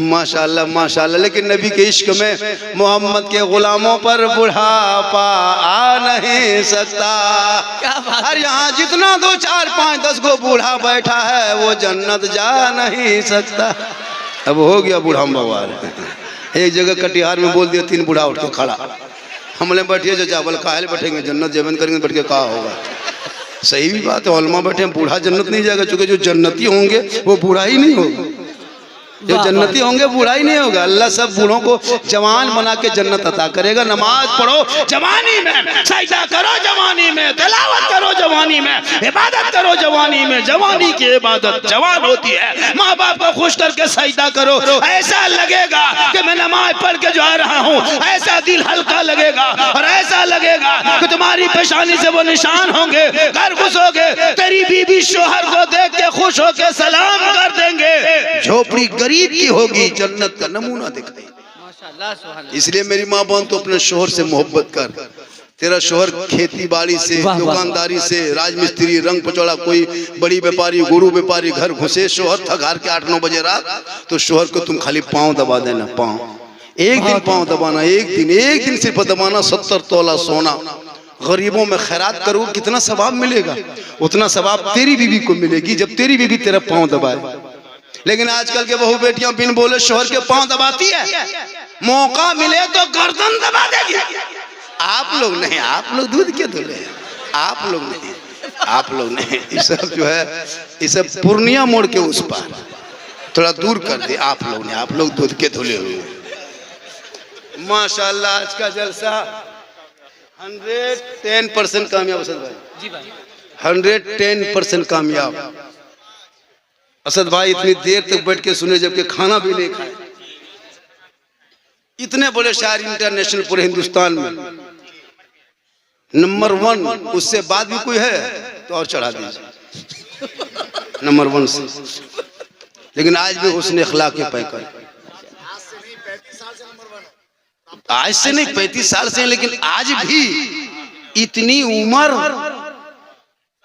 माशाल्लाह माशाल्लाह। लेकिन नबी के इश्क में मोहम्मद के गुलामों पर बुढ़ापा आ नहीं सकता। और यहाँ जितना 2 4 5 10 को बूढ़ा बैठा है वो जन्नत जा नहीं सकता। अब हो गया बूढ़ा बवाल। एक जगह कटिहार में बोल दिया, 3 बूढ़ा उठ के खड़ा, हमने बैठिए जो चावल काहे बैठेंगे, जन्नत जेबन करेंगे, बैठ के कहा होगा। सही भी बात है, उलमा बैठे, बूढ़ा जन्नत नहीं जाएगा, क्योंकि जो जन्नती होंगे वो बूढ़ा ही नहीं होगा, जो जन्नती होंगे बूढ़ा ही नहीं होगा। अल्लाह सब बूढ़ों को जवान बना के जन्नत अता करेगा। नमाज पढ़ो जवानी में, सजदा करो जवानी में, तिलावत करो जवानी में, इबादत करो जवानी में। जवानी की इबादत जवान होती है। माँ बाप को खुश करके सजदा करो, ऐसा लगेगा कि मैं नमाज पढ़ के जा रहा हूँ, ऐसा दिल हल्का लगेगा और ऐसा लगेगा कि तुम्हारी पेशानी से वो निशान होंगे। घर घुसोगे, तेरी बीबी शोहर को देख के खुश होके सलाम कर देंगे। झोपड़ी गरीब की होगी, जन्नत का नमूना दिखाई। माशाल्लाह। इसलिए मेरी माँ बहन तो अपने शोहर से मोहब्बत कर। तेरा शोहर खेती बाड़ी से, दुकानदारी से, राजमिस्त्री, रंग पचौड़ा, कोई बड़ी व्यापारी, गुरु व्यापारी, घर घुसे शोहर थक हार के 8 9 बजे रात, तो शोहर को तुम खाली पाँव दबा देना। पाँव एक दिन पाँव दबाना, एक दिन सिर्फ दबाना। 70 तोला सोना गरीबों में खैरात करो, कितना सवाब मिलेगा? उतना सवाब तेरी बीवी को मिलेगी जब तेरी बीवी तेरा पाँव दबाए। लेकिन आजकल के बहू बेटियां बिन बोले शोहर के पांव दबाती है, मौका मिले तो गर्दन दबा देगी। आप लोग नहीं, आप लोग दूध के धुले, आप लोग नहीं, आप लोग नहीं। ये सब जो है, इसे पूर्णिया मोड़ के उस पार थोड़ा दूर कर दे। आप लोग नहीं, आप लोग दूध के धुले हुए। माशाल्लाह आज का जलसा 110% कामयाब असद भाई। जी भाई 110% कामयाब। असद भाई इतनी देर तक बैठ के सुने जबकि खाना भी नहीं खाए। इतने बड़े शायर इंटरनेशनल पूरे हिंदुस्तान में नंबर 1, उससे बाद भी कोई है तो और चढ़ा दीजिए नंबर 1 से। लेकिन आज भी हुस्न अखलाक के पैकर, आज से नहीं 35 साल से, लेकिन आज भी इतनी उम्र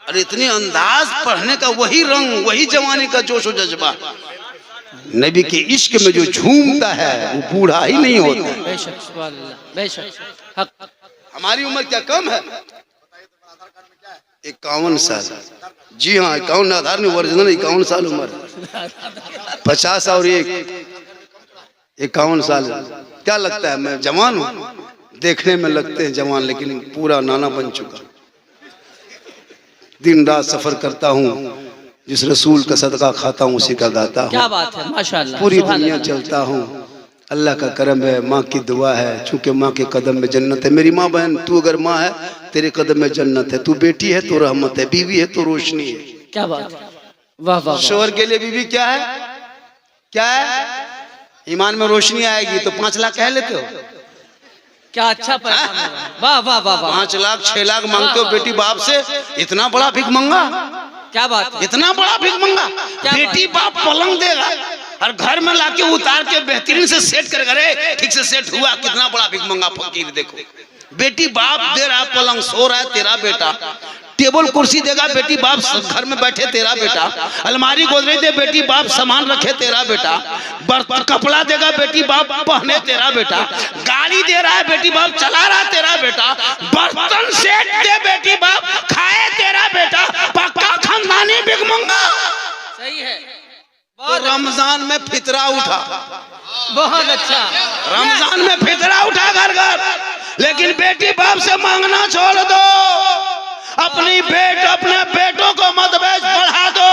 और इतनी अंदाज पढ़ने का, वही रंग, वही जवानी का जोश और जज्बा। नबी के इश्क में जो झूमता है वो बूढ़ा ही नहीं होता। बेशक सुभान अल्लाह, बेशक। हमारी उम्र क्या कम है? 51 साल। जी हाँ, 51 आधार में ओरिजिनल 51 साल उम्र। 50 और 1 51 साल। क्या लगता है मैं जवान हूँ? देखने में लगते हैं जवान, लेकिन पूरा नाना बन चुका। दिन रात सफर करता हूँ, जिस रसूल का सदका खाता हूँ उसी का गाता हूँ। क्या बात है, माशाअल्लाह। पूरी दुनिया चलता हूँ, अल्लाह का करम है, माँ की दुआ है, चूंकि माँ के कदम में जन्नत है। मेरी माँ बहन, तू अगर माँ है तेरे कदम में जन्नत है, तू बेटी है तो रहमत है, बीवी है तो रोशनी है। क्या बात है, वाह वाह। शोहर के लिए बीवी क्या है? क्या है? ईमान में रोशनी आएगी तो 5 लाख कह लेते हो। क्या अच्छा पैगाम है, वाह वाह वाह। 5 लाख 6 लाख मांगते हो बेटी बाप से, इतना बड़ा भिख मंगा। क्या बात है, इतना बड़ा भिख मंगा। बेटी बाप पलंग देगा, और घर में लाके उतार के बेहतरीन से सेट कर करे, ठीक से सेट हुआ। कितना बड़ा भिख मंगा फकीर देखो। बेटी बाप दे रहा, पलंग सो रहा है तेरा बेटा, टेबल कुर्सी देगा बेटी बाप, घर में बैठे तेरा बेटा, अलमारी गोदरेज दे बेटी बाप, सामान रखे तेरा बेटा, बर्तन कपड़ा देगा बेटी बाप पहने तेरा बेटा, गाड़ी दे रहा है बेटी बाप चला रहा तेरा बेटा, बर्तन सेट दे बेटी बाप खाए तेरा बेटा, पक्का खानदानी भिख मंगा। सही है, तो रमजान में फितरा उठा, बहुत अच्छा। रमजान में फितरा उठा घर घर, लेकिन बेटी बाप से मांगना छोड़ दो। अपने बेटों को मत बेच, पढ़ा दो।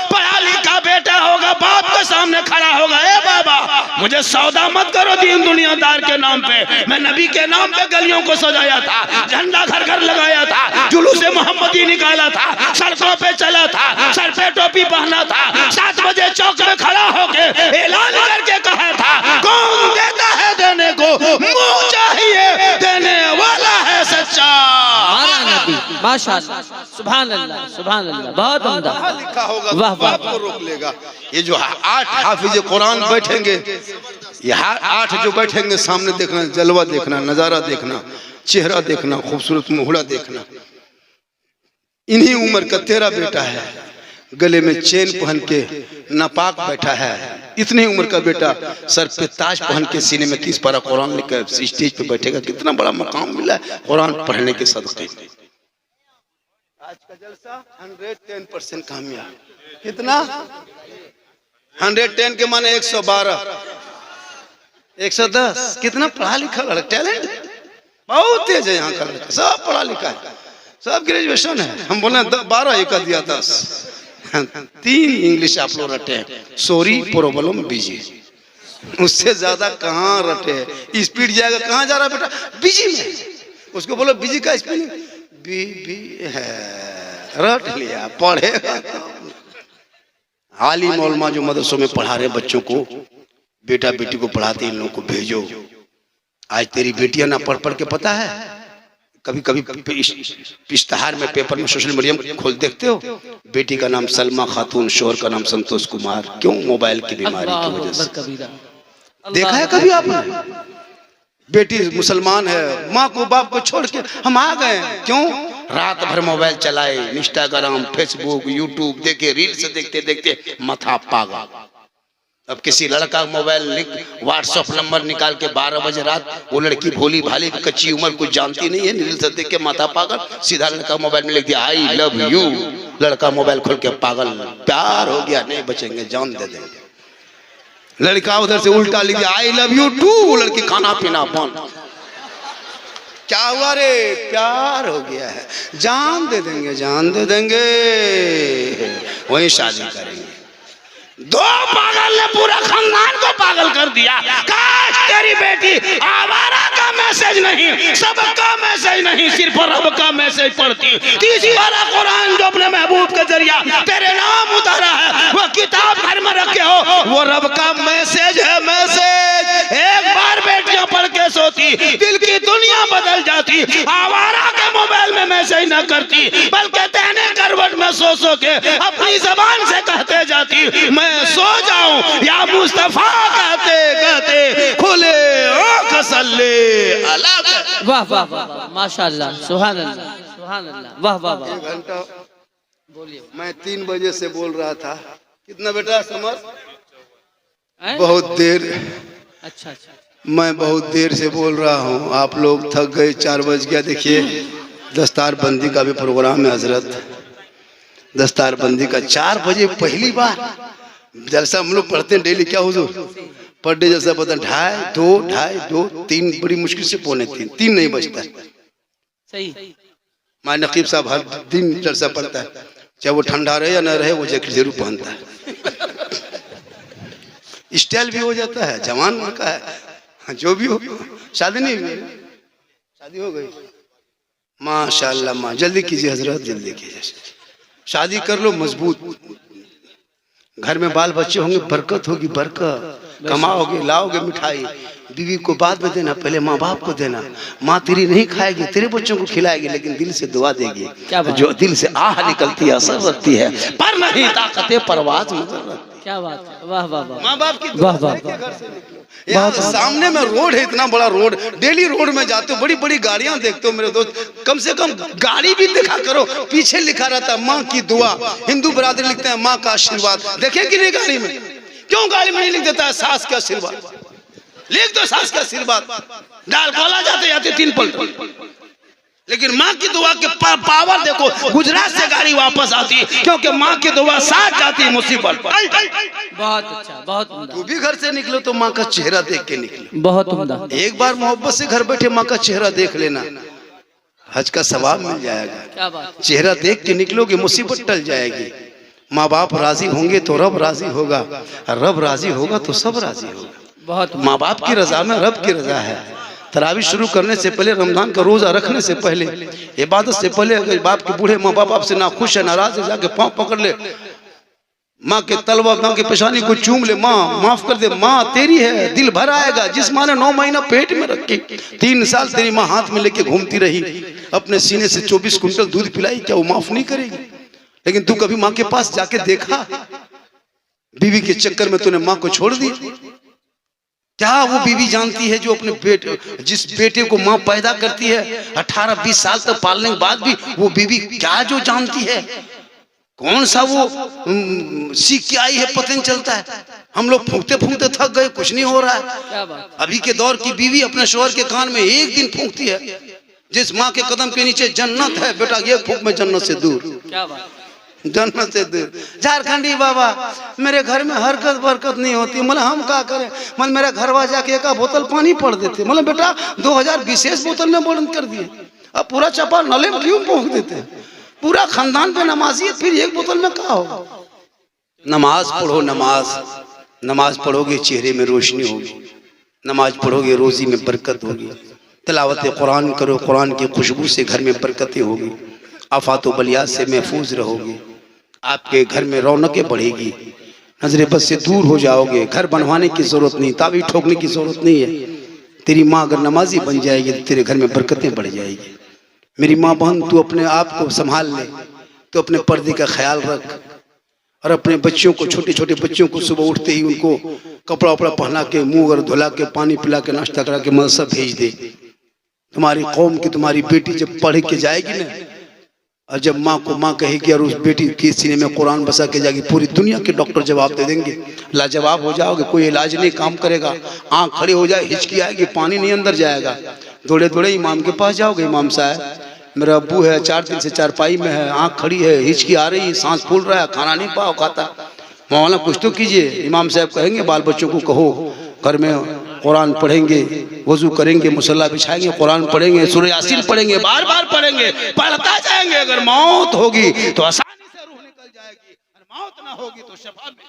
पढ़ा लिखा बेटा होगा, बाप के सामने खड़ा होगा, ए बाबा मुझे सौदा मत करो दीन दुनियादार के नाम पे। मैं नबी के नाम पे गलियों को सजाया था, झंडा घर घर लगाया था, जुलूस मोहम्मदी निकाला था, सड़कों पे चला था, सर पे टोपी पहना था, 7 बजे चौक में खड़ा होके ऐलान करके कहा था, कौन देता है देने को, मुंह चाहिए देने वाला है सच्चा। माशाअल्लाह, सुभान अल्लाह, सुभान अल्लाह, बहुत उम्दा लिखा होगा, वाह वाह, आपको रोक लेगा। ये जो 8 हाफिज कुरान बैठेंगे, ये 8 जो बैठेंगे सामने, देखना जलवा देखना, नजारा देखना, चेहरा देखना, खूबसूरत मुहरा देखना। इन्हीं उम्र का तेरा बेटा है, गले में चेन पहन के नापाक बैठा है। इतनी उम्र का बेटा सर पे ताज पहन के सीने में 30 पारा कुरान लेकर स्टेज पे बैठेगा। कितना बड़ा मकाम मिला है कुरान पढ़ने के सदक़े। आज का जलसा 110% कामयाब। कितना 110 के माने 112, 110। कितना पढ़ा लिखा लड़का, टैलेंट बहुत तेज है यहाँ का लड़का, सब पढ़ा लिखा है, सब ग्रेजुएशन है। हम बोले 12 एक दिया 10, 3 इंग्लिश आप लोग रटे हैं, सॉरी प्रॉब्लम बिजी, उससे ज्यादा कहाँ रटे। स्पीड जाएगा, कहाँ जा रहा है बेटा, बिजी में। उसको बोलो बिजी का स्पेलिंग बी है, रट लिया, पढ़ेगा। आलिम मौलमा जो मदरसों में पढ़ा रहे बच्चों को, बेटा बेटी को पढ़ाते, इन लोगों को भेजो। आज तेरी बेटियां ना पढ़ पढ़ के, पता है कभी कभी इश्तिहार में पेपर में सोशल मीडिया में खोल देखते हो, बेटी का नाम सलमा खातून, शोहर का नाम संतोष कुमार। क्यों? मोबाइल की बीमारी की वजह से। देखा है कभी आपने? बेटी मुसलमान है, माँ को बाप को छोड़ के हम आ गए। क्यों? रात भर मोबाइल चलाए, इंस्टाग्राम, फेसबुक, यूट्यूब देखे, रील्स देखते देखते माथा पागल। अब किसी लड़का मोबाइल व्हाट्सएप नंबर निकाल के 12 बजे रात, वो लड़की भोली भाली कच्ची उम्र कुछ जानती नहीं है, रील्स देख के माथा पागल, सीधा लड़का मोबाइल में लिख दिया आई लव यू। लड़का मोबाइल खोल के पागल, प्यार हो गया, नहीं बचेंगे, जान दे देंगे। लड़का उधर से उल्टा लिख दिया आई लव यू टू, लड़की खाना पीना बंद। क्या हुआ रे? प्यार हो गया है, जान दे देंगे, जान दे देंगे, वही शादी करेंगे। 2 पागल ने पूरा खानदान को पागल कर दिया। काश तेरी बेटी आवारा का मैसेज नहीं, सबका मैसेज नहीं, सिर्फ रब का मैसेज पढ़ती। 30 पारा कुरान जो अपने महबूब के जरिया तेरे नाम उतारा है, वो किताब घर में रखे हो, वो रब का मैसेज है, मैसेज। एक बार बेटियां पढ़ के सोती, दिल की दुनिया बदल जाती। आवारा के मोबाइल में मैसेज न करती, बल्कि तेने करवट में सो सो के अपनी जबान से कहते जाती, मैं सो जाऊं या मुस्तफा कहते कहते खुले आंख सल्ले अला। वाह वाह वाह, माशाअल्लाह, सुभान अल्लाह, सुभान अल्लाह, वाह वाह वाह। 1 घंटा बोलिए। मैं 3 बजे से बोल रहा था। कितना बेटा समझ? बहुत देर। अच्छा अच्छा, मैं बहुत देर से बोल रहा हूँ, आप लोग थक गए। 4 बज गया। देखिए दस्तार बंदी का भी प्रोग्राम है हजरत, दस्तार बंदी का 4 बजे पहली बार जलसा हम लोग पढ़ते हैं डेली। क्या हुजूर? पर डे जलसा पता 2:30, 3 बड़ी मुश्किल से 2:45, 3 नहीं बजता। सही। मां नकीब साहब हर दिन जलसा पढ़ता है, चाहे वो ठंडा रहे या ना रहे, वो जैकेट जरूर पहनता है। स्टाइल भी हो जाता है, जवान लड़का है, जो भी हो। शादी नहीं हुई? शादी हो गई माशाल्लाह। माँ जल्दी कीजिए हजरत, जल्दी कीजिए, शादी कर लो मजबूत। घर में बाल बच्चे होंगे, बरकत होगी, बरकत। कमाओगे, लाओगे मिठाई, बीवी को बाद में देना, पहले माँ बाप को देना। माँ तेरी नहीं खाएगी, तेरे बच्चों को खिलाएगी, लेकिन दिल से दुआ देगी। जो दिल से आह निकलती है, असर रखती है, पर नहीं ताकते परवाज मगर रखती है। क्या बात है, वाह वाह वाह। माँ बाप की दुआ वाह, वाह, लेके घर से निकलो। यहाँ सामने में रोड है, इतना बड़ा रोड, डेली रोड में जाते हो, बड़ी बड़ी गाड़ियां देखते हो मेरे दोस्त, कम से कम गाड़ी भी देखा करो, पीछे लिखा रहता है माँ की दुआ। हिंदू बरादरी लिखते हैं माँ का आशीर्वाद, देखे कि नहीं गाड़ी में? क्यों गाड़ी में नहीं लिख देता है सास का आशीर्वाद? लिख दो सास का आशीर्वाद, डाल कोला जाते जाते 3 पलट। लेकिन माँ की दुआ के पावर देखो, गुजरात से गाड़ी वापस आती है क्योंकि माँ की दुआ साथ जाती है मुसीबत पर। बहुत अच्छा, बहुत उम्दा, तू भी घर से निकलो तो माँ का चेहरा देख के निकलो। बहुत उम्दा। एक बार मोहब्बत से घर बैठे माँ का चेहरा देख लेना, हज का सवाब मिल जाएगा। क्या बात है। चेहरा देख के निकलोगे मुसीबत टल जाएगी। माँ बाप राजी होंगे तो रब राजी होगा, और रब राजी होगा तो सब राजी होगा। बहुत माँ बाप की रजा में रब की रजा है। तरावी शुरू करने से पहले, रमजान का रोजा रखने से पहले, इबादत से पहले, अगर बाप के बूढ़े माँ बाप आपसे ना खुश है, नाराज है, जाके पाँव पकड़ ले, माँ के तलवा, माँ के पेशानी को चूम ले, माँ माफ कर दे, माँ तेरी है, दिल भर आएगा। जिस माँ ने 9 महीना पेट में रखी, 3 साल तेरी माँ हाथ में लेके घूमती रही, अपने सीने से 24 कुंटल दूध पिलाई, क्या वो माफ नहीं करेगी? लेकिन तू कभी माँ के पास जाके देखा? बीवी के चक्कर में तूने माँ को छोड़ दी। क्या वो बीवी जानती है जो अपने बेटे, जिस बेटे को माँ पैदा करती है 18-20 साल तक पालने के बाद भी, वो बीवी क्या जो जानती है? कौन सा वो सीख के आई है पता नहीं चलता है। हम लोग फूंकते फूंकते थक गए, कुछ नहीं हो रहा है। क्या बात। अभी के दौर की बीवी अपने शौहर के कान में एक दिन फूंकती है, जिस माँ के कदम के नीचे जन्नत है, बेटा ये फूंक में जन्नत से दूर, क्या बात। जन्नत से दूर। झारखंडी बाबा, मेरे घर में हरकत बरकत नहीं होती, मतलब हम क्या करें? मतलब मेरा घरवा जाके 1 बोतल पानी पड़ देते, मतलब बेटा 2000 विशेष बोतल में बंद कर दिए, अब पूरा चपा नले में क्यों पहुंच देते हैं? पूरा खानदान पे नमाजी है, फिर 1 बोतल में क्या होगा? नमाज पढ़ो, नमाज पढ़ोगे चेहरे में रोशनी होगी, नमाज पढ़ोगे रोजी में बरकत होगी। तिलावत कुरान करो, कुरान की खुशबू से घर में बरकतें होगी, आफात व बलियात से महफूज रहोगे, आपके घर में रौनकें बढ़ेगी, नजरे बद से दूर हो जाओगे। घर बनवाने की जरूरत नहीं, ताबीज़ ठोकने की जरूरत नहीं है। तेरी माँ अगर नमाजी बन जाएगी तो तेरे घर में बरकतें बढ़ जाएगी। मेरी माँ बहन, तू अपने आप को संभाल ले, तो अपने पर्दे का ख्याल रख, और अपने बच्चों को, छोटे छोटे बच्चों को सुबह उठते ही उनको कपड़ा वपड़ा पहना के, मुंह अगर धुला के, पानी पिला के, नाश्ता करा के मदरसा भेज दे। तुम्हारी कौम की तुम्हारी बेटी जब पढ़ के जाएगी ना, और जब माँ को माँ कहेगी और उस बेटी के सीने में कुरान बसा के जाएगी, पूरी दुनिया के डॉक्टर जवाब दे देंगे, लाजवाब हो जाओगे। कोई इलाज नहीं काम करेगा, आँख खड़ी हो जाए, हिचकी आएगी, पानी नहीं अंदर जाएगा, दौड़े दौड़े इमाम के पास जाओगे, इमाम साहब मेरा अब्बू है 4 दिन से चारपाई में है, आँख खड़ी है, हिचकी आ रही है, सांस फूल रहा है, खाना नहीं पाओ खाता, मौलाना कुछ तो कीजिए। इमाम साहब कहेंगे बाल बच्चों को कहो घर में कुरान पढ़ेंगे, वजू करेंगे, मुसल्ला बिछाएंगे, कुरान पढ़ेंगे, सूरह यासीन पढ़ेंगे, बार बार पढ़ेंगे, पढ़ता जाएंगे। अगर मौत होगी तो आसानी से रूह निकल जाएगी, और मौत ना होगी तो शफा में।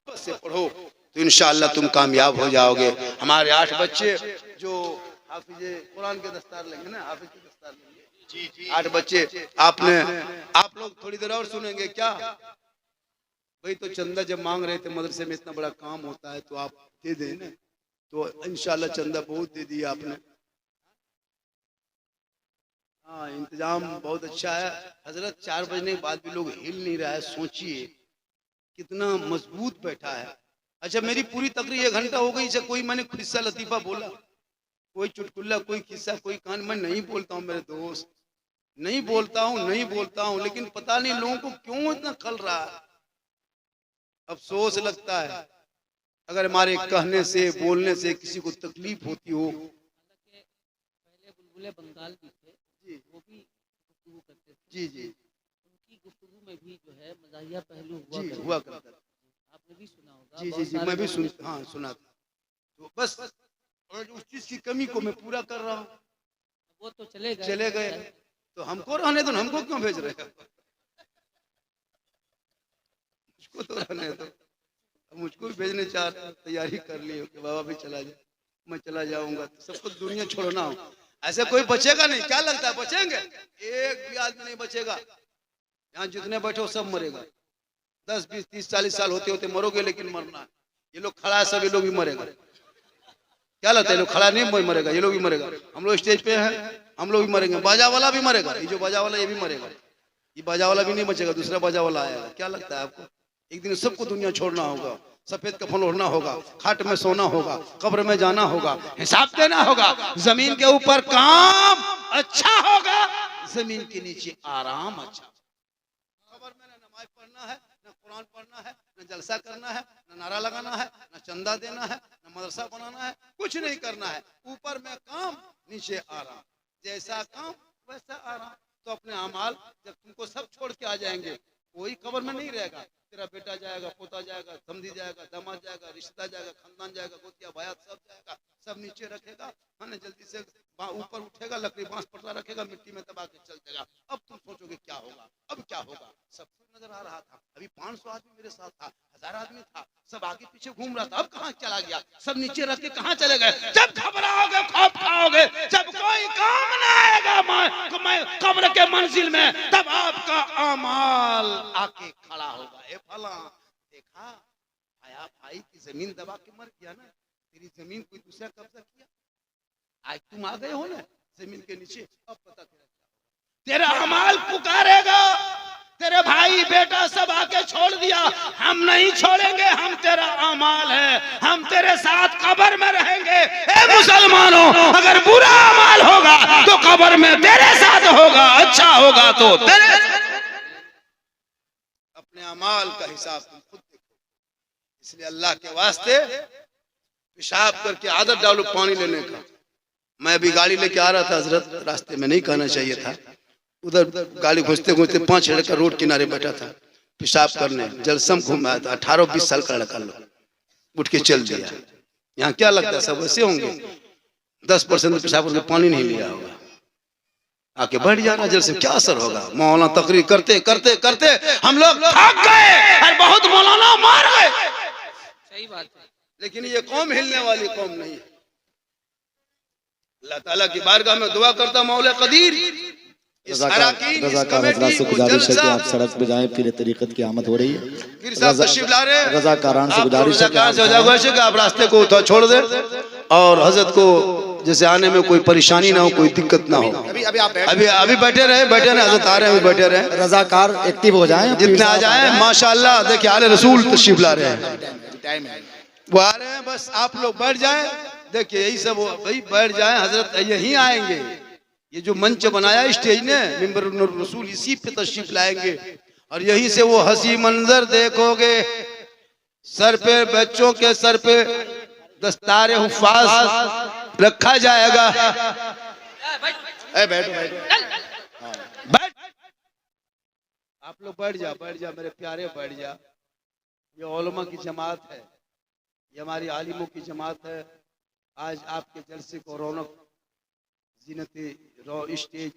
से पढ़ो तो इंशाअल्लाह तुम कामयाब हो जाओगे। हमारे 8 बच्चे जो हाफिज़े कुरान के दस्तार लेंगे ना, हाफिज़ के दस्तार लेंगे, जी 8 बच्चे आप लोग थोड़ी देर और सुनेंगे क्या? भाई तो चंदा जब मांग रहे थे, मदरसे में इतना बड़ा काम होता है तो आप दे दें ना, तो इंशाअल्लाह चंदा बहुत दे दिया आपने। हाँ, इंतजाम बहुत अच्छा है। हजरत 4 बजने के बाद भी लोग हिल नहीं रहा है, सोचिए कितना मजबूत बैठा है। अच्छा, मेरी पूरी तकरीर 1 घंटा हो गई से कोई मैंने किस्सा लतीफा बोला, कोई चुटकुला, कोई किस्सा, कोई कहानी मैं नहीं बोलता हूँ मेरे दोस्त, नहीं बोलता हूँ, लेकिन पता नहीं लोगों को क्यों इतना खल रहा है। अफसोस लगता है अगर हमारे कहने से, बोलने से किसी को तकलीफ होती हो। पहले बुलबुले बंगाल भी थे, वो भी गुफ्तगू करते थे, जी जी, उनकी गुफ्तगू में भी जो है मज़ाहिया पहलू हुआ करता था। आपने भी सुना होगा। जी जी जी, मैं भी सुना था। तो बस और उस चीज की कमी को मैं पूरा कर रहा हूँ। वो तो चले गए तो हमको रहने दो, हमको क्यों भेज रहे हैं? मुझको तो रहने दो, मुझको भी भेजने चाह तैयारी कर ली हो कि बाबा भी चला जाए, मैं चला जाऊंगा तो सबको दुनिया छोड़ना हो। ऐसे कोई बचेगा नहीं, क्या लगता है बचेंगे? एक भी आदमी नहीं बचेगा। यहाँ जितने बैठे हो सब मरेगा। 10, 20, 30, 40 साल होते होते मरोगे, लेकिन मरना है। ये लोग खड़ा है, सब ये लोग भी मरेगा। क्या लगता है? ये लोग खड़ा नहीं मरेगा, ये लोग भी मरेगा। हम लोग स्टेज पे हैं, हम लोग भी मरेंगे, बाजा वाला भी मरेगा, ये जो बाजा वाला ये भी मरेगा। ये बाजा वाला भी नहीं बचेगा, दूसरा बाजा वाला आएगा। क्या लगता है आपको? एक दिन सबको दुनिया छोड़ना होगा, सफेद कफन ओढ़ना होगा, खाट में सोना होगा, कब्र में जाना होगा, हिसाब देना होगा। जमीन के ऊपर काम अच्छा होगा, जमीन के नीचे आराम अच्छा। कब्र में ना नमाज पढ़ना है, ना कुरान पढ़ना है, ना जलसा करना है, ना नारा लगाना है, ना चंदा देना है, ना मदरसा बनाना है, कुछ नहीं करना है। ऊपर में काम, नीचे आराम। जैसा काम वैसा आराम। तो अपने अमाल जब तुमको सब छोड़ के आ जाएंगे, कोई कब्र में नहीं रहेगा। तेरा बेटा जाएगा, पोता जाएगा, समधी जाएगा, दामाद जाएगा, रिश्तेदार जाएगा, खानदान जाएगा, गोतिया भाया सब जाएगा, सब नीचे रखेगा। है ना, जल्दी से ऊपर उठेगा, लकड़ी बांस पटला रखेगा, मिट्टी में दबा के चल देगा। अब तुम सोचोगे क्या होगा, अब क्या होगा। सब कुछ नजर आ रहा था। अभी 500 आदमी मेरे साथ था, 1000 आदमी था, सब आगे पीछे घूम रहा था। अब कहाँ चला गया, सब नीचे रख के कहाँ चले गए। जब घबराओगे, खौफ खाओगे, जब कोई काम ना आएगा कब्र के मंजिल में, तब आपका अमाल आके खड़ा होगा। ए फला, देखा आया भाई की जमीन दबा के मर गया ना, तेरी जमीन कोई दूसरा कब्जा किया, आज तुम आ गए हो ना जमीन के नीचे। अब पता तेरा अमाल पुकारेगा। तेरे भाई बेटा सब आके छोड़ दिया, हम नहीं छोड़ेंगे, हम तेरा अमाल है, हम तेरे साथ कब्र में रहेंगे। ए मुसलमानों, अगर बुरा अमाल होगा तो कब्र में तेरे साथ होगा, अच्छा होगा तो तेरे साथ। अपने अमाल का हिसाब तुम खुद देखो। इसलिए अल्लाह के वास्ते पेशाब करके आदत डालो पानी लेने का। मैं अभी गाड़ी लेके आ रहा था हजरत, रास्ते में नहीं कहना चाहिए था, उधर गाड़ी घुसते घुसते 5 लड़का रोड किनारे बैठा था पेशाब करने। जलसम घूमा था, 18-20 साल का लड़का लोग उठ के चल दिया। यहाँ क्या लगता है सब वैसे होंगे? 10% पेशाब करके पानी नहीं लिया होगा, आके बैठ जाना। जलसे क्या असर होगा? मौलाना तकरीर करते करते करते हम लोग थक गए और बहुत मौलाना मार गए। सही बात है। लेकिन ये कौम हिलने वाली कौम नहीं है। अल्लाह ताला की बारगाह में दुआ करता, मौला कदीर रज़ाकार हज़रात से गुजारिश है कि आप सड़क पे जाएं, फिर तरीक़त की आमद हो रही है। रज़ाकारान से गुजारिश है कि आप रास्ते को छोड़ दे और हजरत को जैसे आने में कोई परेशानी ना हो, कोई दिक्कत ना हो। अभी बैठे रहे हजरत आ रहे हैं, बैठे रहे। रज़ाकार एक्टिव हो जाएं, जितने आ जाए माशाल्लाह। देखिए आले रसूल तशरीफ ला रहे हैं, वो आ रहे हैं, बस आप लोग बैठ जाए। देखिए यही सब भाई बैठ जाए, हजरत यहीं आएंगे। ये जो मंच बनाया स्टेज ने, मिंबर रसूल, इसी पे तशरीफ लाएंगे और यहीं से वो हंसी मंजर देखोगे। सर पे, बच्चों के सर पे दस्तारे हुफ़ाज़ रखा जाएगा। बैठ, आप लोग बैठ जा मेरे प्यारे, बैठ जा। ये उलमा की जमात है, ये हमारी आलिमों की जमात है। आज आपके जलसे को रौनक, स्टेज,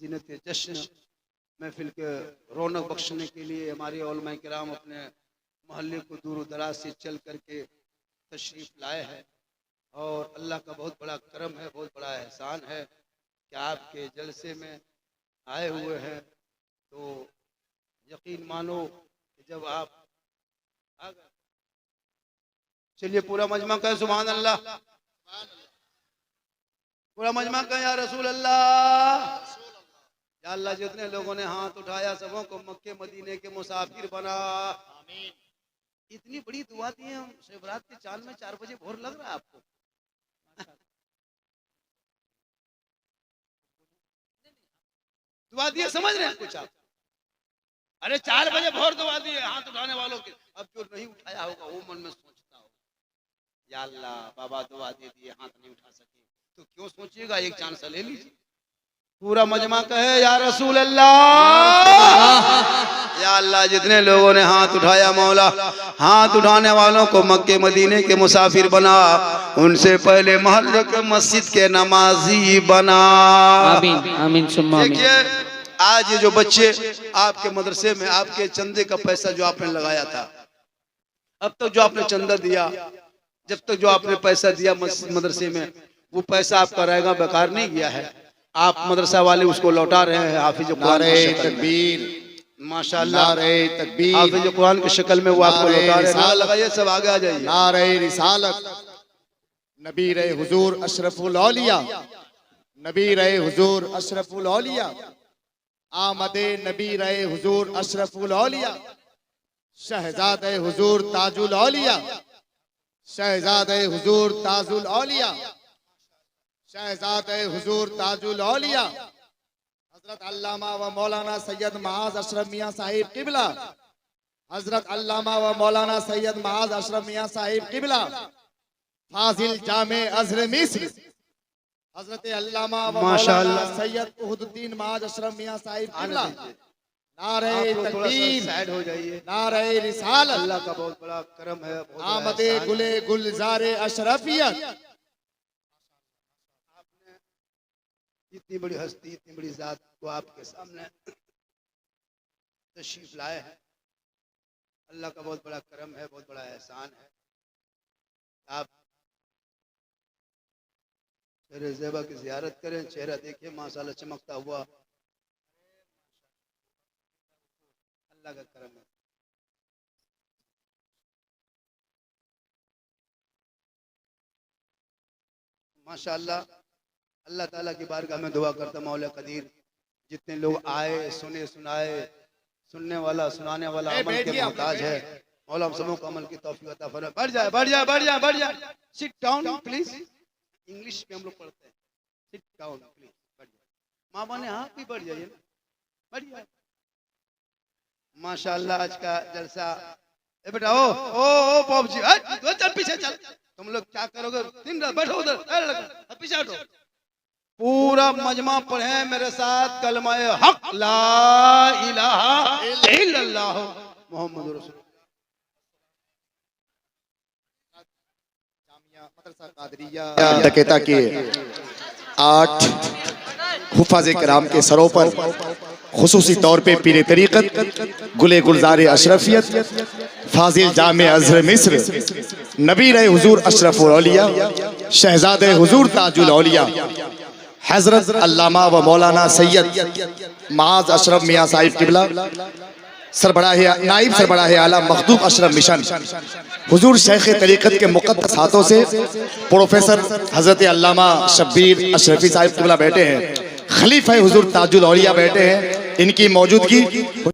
जीनत जश्न, महफिल के रौनक बख्शने के लिए हमारे उलमा किराम अपने मोहल्ले को दूर दराज से चल करके तशरीफ लाए हैं। और अल्लाह का बहुत बड़ा करम है, बहुत बड़ा एहसान है कि आपके जलसे में आए हुए हैं। तो यकीन मानो कि जब आप आ गए, चलिए पूरा मजमा कहें सुभान अल्लाह, पूरा मजमा कहें या रसूल अल्लाह। या अल्लाह, जितने लोगों ने हाथ उठाया सबों को मक्के मदीने के मुसाफिर बना। इतनी बड़ी दुआ दी है, हम शिवरात के चांद में 4 बजे भोर लग रहा है आपको। दुआ दिए, समझ रहे हैं कुछ आप? अरे 4 बजे भोर दुआ दिए हाथ उठाने वालों के। अब जो नहीं उठाया होगा वो मन में सोचता हो, या अल्लाह बाबा दुआ दे दिए, हाथ नहीं उठा सके, तो क्यों सोचिएगा, एक चांस ले लीजिए। पूरा मजमा कहे या रसूल अल्लाह। या अल्लाह, जितने लोगों ने हाथ उठाया मौला, हाथ उठाने वालों को मक्के मदीने के मुसाफिर बना, उनसे पहले मोहल्ले के मस्जिद के नमाजी बना। आमीन आमीन सुम्मा आमीन। देखिए आज ये जो बच्चे आपके मदरसे में, आपके चंदे का पैसा जो आपने लगाया था, अब तक जो आपने चंदा दिया, जब तक जो आपने पैसा दिया मदरसे में, वो पैसा आपका रहेगा, बेकार नहीं गया है। आप मदरसा वाले उसको लौटा रहे हैं हाफिज कुरान की तकबीर, माशाअल्लाह हाफिज कुरान की शक्ल में वो आपको लौटा रहे हैं। लगाइए सब, आगे आ जाइए। नारे रिसालत, नबी रहे हुजूर अशरफुल औलिया, नबी रहे हुजूर अशरफुल औलिया। आमदे नबी रहे हुजूर अशरफुल औलिया, शहजादे हुजूर ताजुल औलिया, शहजादे हुजूर ताजुल औलिया, शहजादे हुजूर ताजुल औलिया हजरत अल्लामा व मौलाना सैयद महाज अशरफ मियां साहिब किबला, हजरत अल्लामा व मौलाना सैयद महाज अशरफ मियां साहिब किबला, फाजिल जामे अज़हर मिस्र हजरत अल्लामा व मौलाना सैयद उहुद्दीन महाज अशरफ मियां साहिब किबला, नारे तकबीर, साइड हो जाइए। नारे रिसालत, अल्लाह का बहुत बड़ा करम है, आमदे गुले गुलजारे अशरफियत। इतनी बड़ी हस्ती, इतनी बड़ी जात को आपके सामने तशरीफ लाए हैं, अल्लाह का बहुत बड़ा करम है, बहुत बड़ा एहसान है। आप शेर ज़ेबा की ज़ियारत करें, चेहरा देखिए माशाल्लाह चमकता हुआ, अल्लाह का करम है। माशाल्लाह, अल्लाह ताला की बारगाह में दुआ करता मौला कदीर जितने लोग आए, सुने, सुनाए, सुनने वाला सुनाने वाला अमल के मोहताज है, मौला हम सबों को अमल की तौफीक अता फरमाए। बढ़ जाए, बढ़ जाए, बढ़ जाए, बढ़ जाए। सिट डाउन प्लीज, इंग्लिश में हम लोग पढ़ते हैं, सिट डाउन प्लीज, बढ़ जाए। माँ बने हाँ भी बढ़ जाइए ना, बढ़ जाए। माशाल्लाह आज का जलसा, ए बेटा ओ पॉप जी, चल पीछे चल, तुम लोग क्या करोगे, दिन रात बैठो उधर, पीछे हटो। पूरा मजमा पढ़े मेरे साथ कलमाए हक ला इलाहा इल्लल्लाह मोहम्मद रसूल। डकैता के 8 हुफ़ाज़े किराम के सरों पर खुसूसी तौर पे पीरे तरीक़त, गुले गुलज़ारे अशरफियत, फाजिल जामे अज़हर मिस्र, नबी रहे हुजूर अशरफुल औलिया, शहजादे हुजूर ताजुल औलिया, हजरत अल्लामा व मौलाना सैयद महाज अशरफ मियां साहिब किबला, सरबराह नाइब सरबराह आला मखदूम अशरफ मिशन, हुजूर शेख तरीक़त के मुक़द्दस हाथों से प्रोफेसर हजरत अल्लामा शब्बीर अशरफी साहिब किबला बैठे हैं, खलीफा हुजूर ताजुल औलिया बैठे हैं, इनकी मौजूदगी